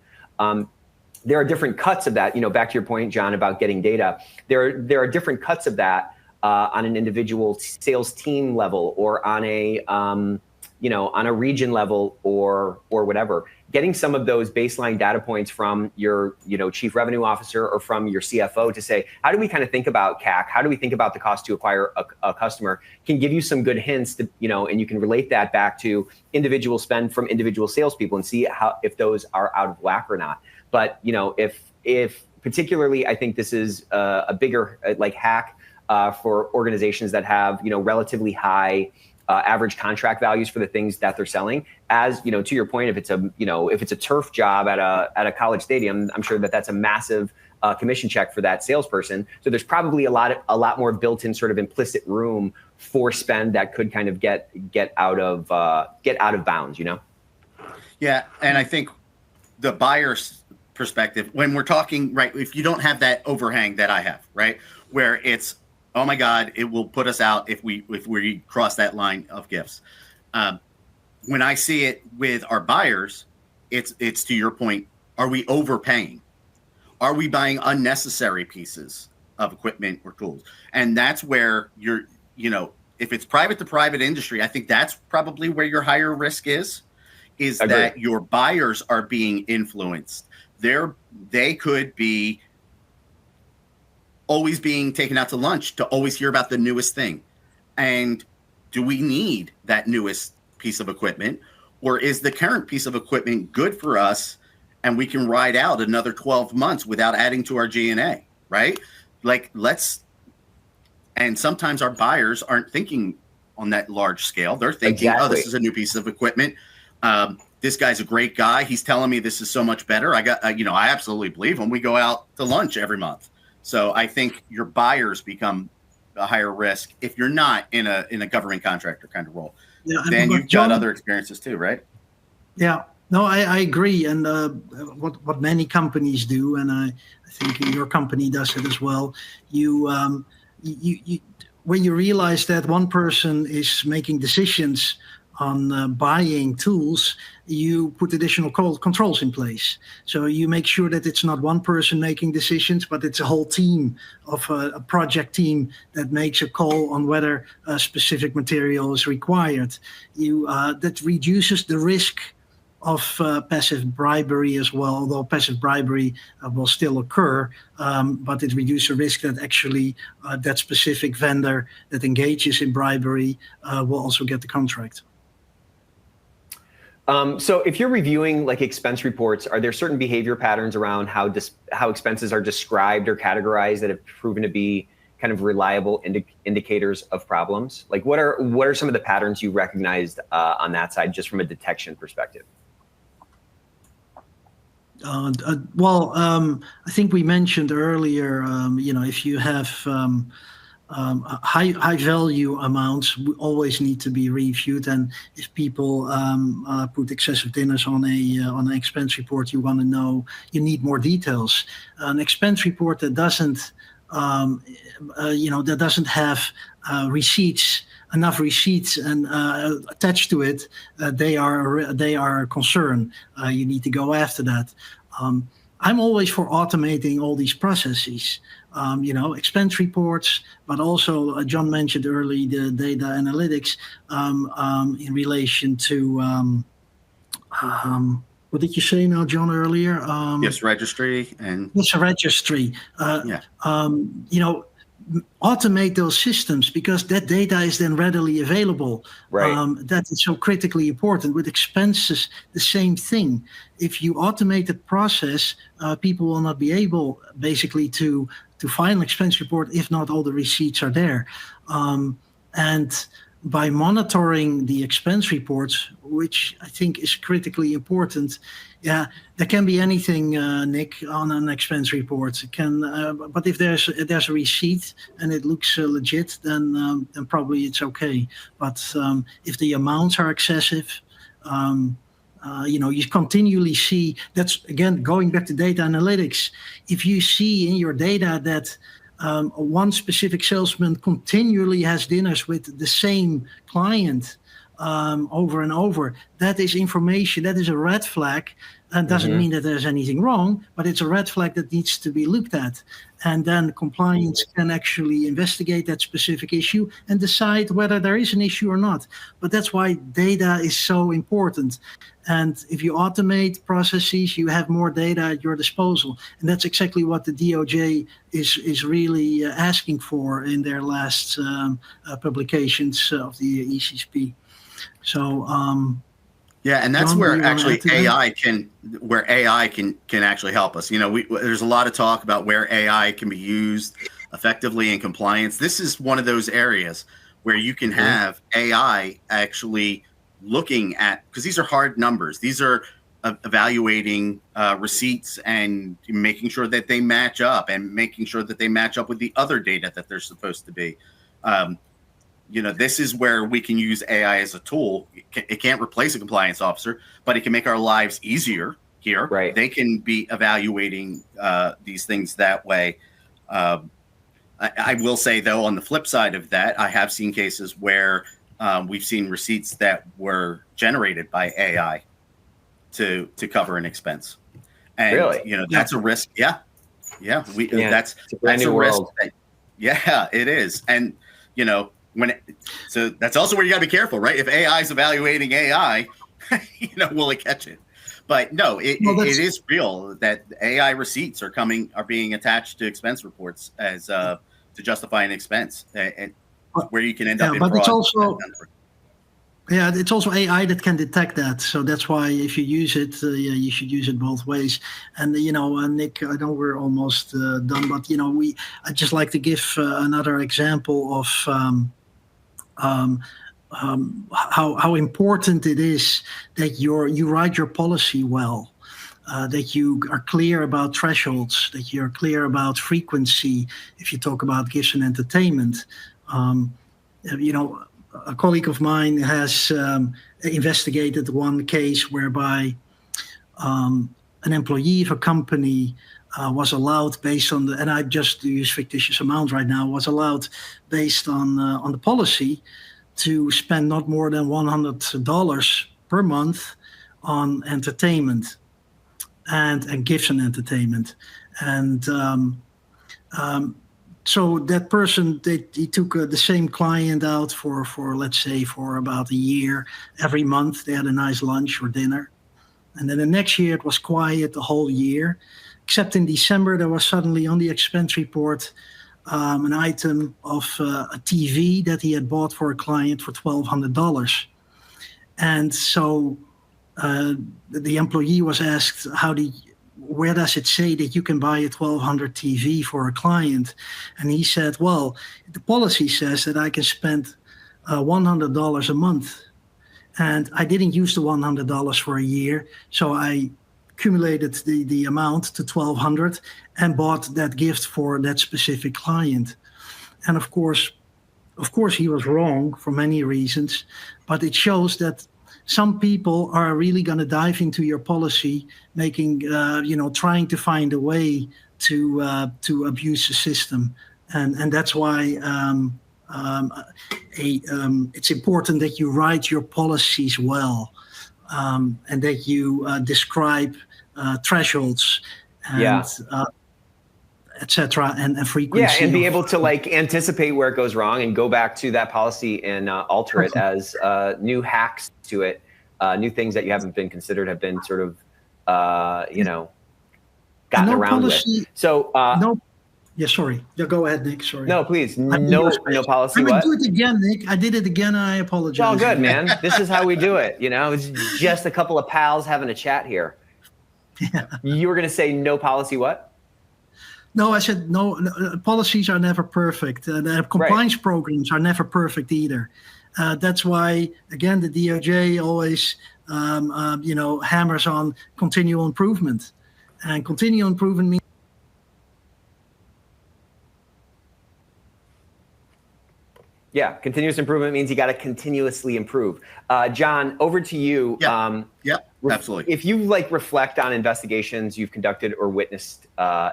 [SPEAKER 1] There are different cuts of that, back to your point, John, about getting data. There are different cuts of that on an individual sales team level, or on a on a region level, or whatever. Getting some of those baseline data points from your chief revenue officer or from your CFO to say, how do we kind of think about CAC? How do we think about the cost to acquire a customer? Can give you some good hints to, and you can relate that back to individual spend from individual salespeople and see if those are out of whack or not. But if particularly, I think this is a bigger hack for organizations that have relatively high average contract values for the things that they're selling. As to your point, if it's a turf job at a college stadium, I'm sure that's a massive commission check for that salesperson. So there's probably a lot more built-in sort of implicit room for spend that could kind of get out of bounds.
[SPEAKER 2] Yeah, and I think the buyer's perspective, when we're talking, right, if you don't have that overhang that I have, right, where it's, oh my God, it will put us out if we cross that line of gifts. When I see it with our buyers, it's to your point, are we overpaying? Are we buying unnecessary pieces of equipment or tools? And that's where if it's private to private industry, I think that's probably where your higher risk is that your buyers are being influenced. They could be always being taken out to lunch to always hear about the newest thing. And do we need that newest piece of equipment, or is the current piece of equipment good for us and we can ride out another 12 months without adding to our G&A, right? And sometimes our buyers aren't thinking on that large scale. They're thinking, oh, this is a new piece of equipment. This guy's a great guy. He's telling me this is so much better. I absolutely believe him. We go out to lunch every month. So I think your buyers become a higher risk if you're not in a government contractor kind of role. Yeah, then you've got other experiences too, right?
[SPEAKER 3] Yeah. No, I agree. And what many companies do, and I think your company does it as well, you when you realize that one person is making decisions on buying tools, you put additional controls in place. So you make sure that it's not one person making decisions, but it's a whole team of a project team that makes a call on whether a specific material is required. That reduces the risk of passive bribery as well, although passive bribery will still occur, but it reduces the risk that actually that specific vendor that engages in bribery will also get the contract.
[SPEAKER 1] So if you're reviewing like expense reports, are there certain behavior patterns around how expenses are described or categorized that have proven to be kind of reliable indicators of problems? Like what are some of the patterns you recognized on that side, just from a detection perspective?
[SPEAKER 3] I think we mentioned earlier, if you have high value amounts always need to be reviewed, and if people put excessive dinners on an expense report, you want to know, you need more details. An expense report that doesn't have enough receipts and attached to it, they are a concern. You need to go after that. I'm always for automating all these processes, expense reports, but also John mentioned early the data analytics in relation to what did you say now, John, earlier?
[SPEAKER 2] Yes, registry and
[SPEAKER 3] yes, a registry. Automate those systems because that data is then readily available.
[SPEAKER 1] Right.
[SPEAKER 3] That is so critically important. With expenses, the same thing. If you automate the process, people will not be able basically to file an expense report if not all the receipts are there. And by monitoring the expense reports, which I think is critically important, there can be anything, Nick, on an expense report. It can, but if there's a receipt and it looks legit, then probably it's okay. But if the amounts are excessive, you continually see. That's again going back to data analytics. If you see in your data that one specific salesman continually has dinners with the same client over and over, that is information, that is a red flag, and doesn't mean that there's anything wrong, but it's a red flag that needs to be looked at. And then compliance can actually investigate that specific issue and decide whether there is an issue or not. But that's why data is so important. And if you automate processes, you have more data at your disposal. And that's exactly what the DOJ is really asking for in their last publications of the ECSP. So,
[SPEAKER 2] and that's John, where actually AI can actually help us. There's a lot of talk about where AI can be used effectively in compliance. This is one of those areas where you can have AI actually looking at, because these are hard numbers. These are evaluating receipts and making sure that they match up and making sure that they match up with the other data that they're supposed to be. This is where we can use AI as a tool. It can't replace a compliance officer, but it can make our lives easier here.
[SPEAKER 1] Right.
[SPEAKER 2] They can be evaluating these things that way. I will say, though, on the flip side of that, I have seen cases where we've seen receipts that were generated by AI to cover an expense. And,
[SPEAKER 1] Really?
[SPEAKER 2] that's a risk. Yeah. That's
[SPEAKER 1] it's a brand new
[SPEAKER 2] risk.
[SPEAKER 1] world.
[SPEAKER 2] Yeah, it is. And, so that's also where you got to be careful, right? If AI is evaluating AI, will it catch it? But no, it is real that AI receipts are being attached to expense reports as to justify an expense, and where you can end up in fraud.
[SPEAKER 3] It's also AI that can detect that. So that's why if you use it, you should use it both ways. And Nick, I know we're almost done, but I'd just like to give another example of how important it is that you write your policy well, that you are clear about thresholds, that you're clear about frequency. If you talk about gifts and entertainment, a colleague of mine has investigated one case whereby an employee of a company was allowed, based on and I just use fictitious amount right now, was allowed based on the policy to spend not more than $100 per month on entertainment and gifts and entertainment. And so that person, he took the same client out for let's say for about a year. Every month they had a nice lunch or dinner. And then the next year it was quiet the whole year, except in December there was suddenly on the expense report an item of a TV that he had bought for a client for $1,200. And so the employee was asked, where does it say that you can buy a $1,200 TV for a client? And he said, well, the policy says that I can spend $100 a month. And I didn't use the $100 for a year, so I accumulated the amount to $1,200 and bought that gift for that specific client. And of course he was wrong for many reasons, but it shows that some people are really going to dive into your policy, trying to find a way to abuse the system, and that's why it's important that you write your policies well, and that you describe thresholds and etc. and frequency.
[SPEAKER 1] Yeah, and be able to anticipate where it goes wrong and go back to that policy and alter it as new hacks to it, new things that you haven't been considered have been sort of gotten around with. So
[SPEAKER 3] yeah, sorry. Yeah, go ahead, Nick. Sorry.
[SPEAKER 1] No, please. No policy.
[SPEAKER 3] I'm going to do it again, Nick. I did it again. I apologize.
[SPEAKER 1] It's all good, man. This is how we do it. It's just a couple of pals having a chat here.
[SPEAKER 3] Yeah.
[SPEAKER 1] You were going to say no policy what?
[SPEAKER 3] No, I said no. Policies are never perfect. Compliance programs are never perfect either. That's why, again, the DOJ always, hammers on continual improvement, and continual improvement means.
[SPEAKER 1] Yeah, continuous improvement means you got to continuously improve. John, over to you.
[SPEAKER 2] Yeah, absolutely.
[SPEAKER 1] If you reflect on investigations you've conducted or witnessed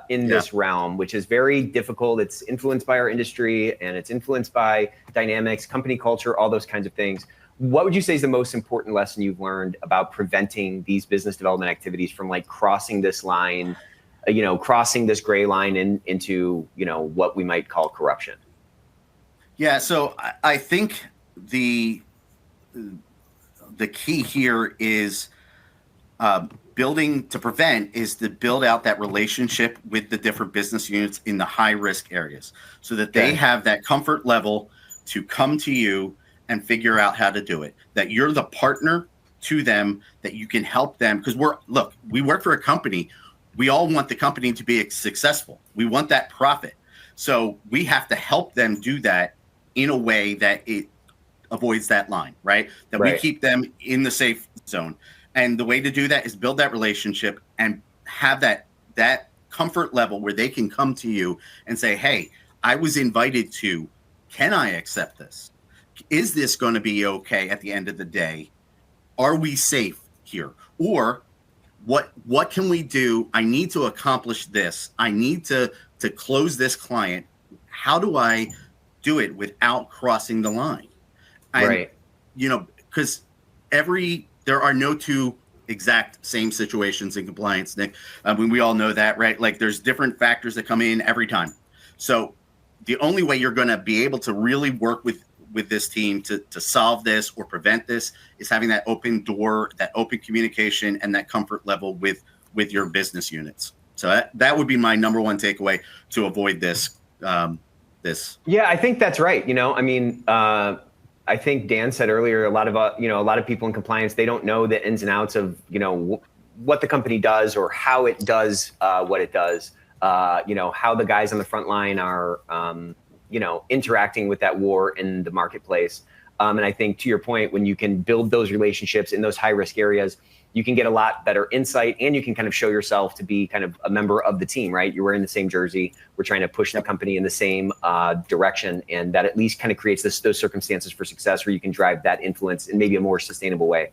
[SPEAKER 1] in this realm, which is very difficult, it's influenced by our industry and it's influenced by dynamics, company culture, all those kinds of things. What would you say is the most important lesson you've learned about preventing these business development activities from crossing this line, crossing this gray line into what we might call corruption?
[SPEAKER 2] Yeah, so I think the key here is building to prevent is to build out that relationship with the different business units in the high risk areas so that they have that comfort level to come to you and figure out how to do it, that you're the partner to them, that you can help them. Because we work for a company. We all want the company to be successful. We want that profit. So we have to help them do that in a way that it avoids that line, right? That we keep them in the safe zone. And the way to do that is build that relationship and have that comfort level where they can come to you and say, hey, I was invited to, can I accept this? Is this going to be okay at the end of the day? Are we safe here? Or what can we do? I need to accomplish this. I need to close this client. How do I do it without crossing the line? And,
[SPEAKER 1] right.
[SPEAKER 2] Because there are no two exact same situations in compliance, Nick. We all know that, right? Like there's different factors that come in every time. So the only way you're going to be able to really work with this team to solve this or prevent this is having that open door, that open communication, and that comfort level with your business units. So that would be my number one takeaway to avoid this.
[SPEAKER 1] Yeah, I think that's right. I think Dan said earlier, a lot of people in compliance, they don't know the ins and outs of, what the company does or how it does what it does. How the guys on the front line are, interacting with that war in the marketplace. And I think to your point, when you can build those relationships in those high risk areas, you can get a lot better insight and you can kind of show yourself to be kind of a member of the team, right? You're wearing the same jersey. We're trying to push the company in the same direction. And that at least kind of creates those circumstances for success where you can drive that influence in maybe a more sustainable way.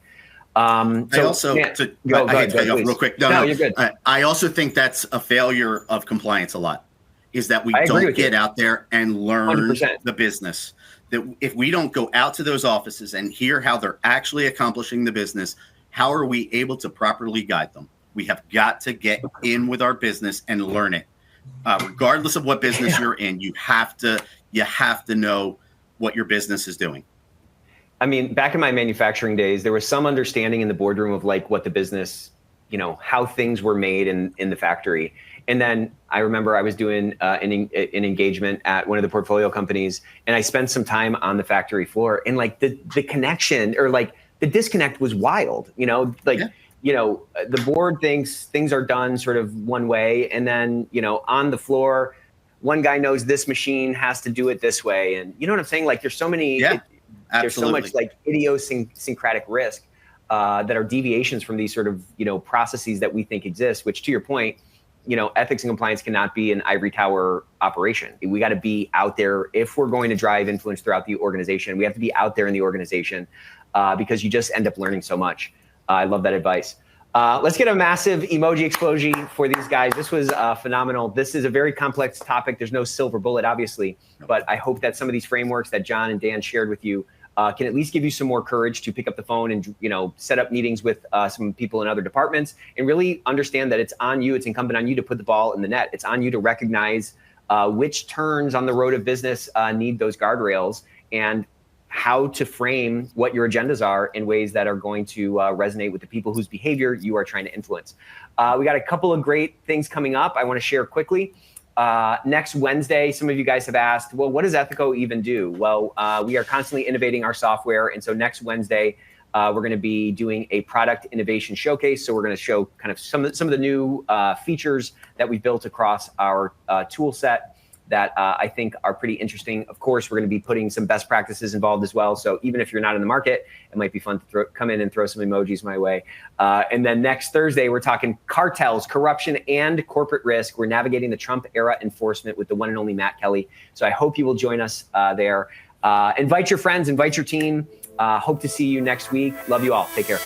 [SPEAKER 2] I also, real quick. No, you're good. I also think that's a failure of compliance a lot, is that we don't get out there and learn 100%. The business. That if we don't go out to those offices and hear how they're actually accomplishing the business, how are we able to properly guide them? We have got to get in with our business and learn it. Regardless of what business you're in, you have to know what your business is doing.
[SPEAKER 1] I mean, back in my manufacturing days, there was some understanding in the boardroom of like what the business, how things were made in the factory. And then I remember I was doing an engagement at one of the portfolio companies, and I spent some time on the factory floor, and like the connection or like the disconnect was wild. The board thinks things are done sort of one way, and then on the floor, one guy knows this machine has to do it this way, and you know what I'm saying? Like there's so many.
[SPEAKER 2] Yeah.
[SPEAKER 1] There's so much like idiosyncratic risk that are deviations from these sort of, processes that we think exist, which to your point, ethics and compliance cannot be an ivory tower operation. We got to be out there. If we're going to drive influence throughout the organization, we have to be out there in the organization because you just end up learning so much. I love that advice. Let's get a massive emoji explosion for these guys. This was phenomenal. This is a very complex topic. There's no silver bullet, obviously, but I hope that some of these frameworks that John and Dan shared with you can at least give you some more courage to pick up the phone and set up meetings with some people in other departments and really understand that it's on you. It's incumbent on you to put the ball in the net. It's on you to recognize which turns on the road of business need those guardrails and how to frame what your agendas are in ways that are going to resonate with the people whose behavior you are trying to influence. We got a couple of great things coming up I want to share quickly. Next Wednesday, some of you guys have asked, well, what does Ethico even do? Well, we are constantly innovating our software. And so next Wednesday, we're going to be doing a product innovation showcase. So we're going to show kind of some of the new features that we've built across our tool set that I think are pretty interesting. Of course, we're going to be putting some best practices involved as well. So even if you're not in the market, it might be fun to come in and throw some emojis my way. And then next Thursday, we're talking cartels, corruption, and corporate risk. We're navigating the Trump era enforcement with the one and only Matt Kelly. So I hope you will join us there. Invite your friends, invite your team. Hope to see you next week. Love you all. Take care.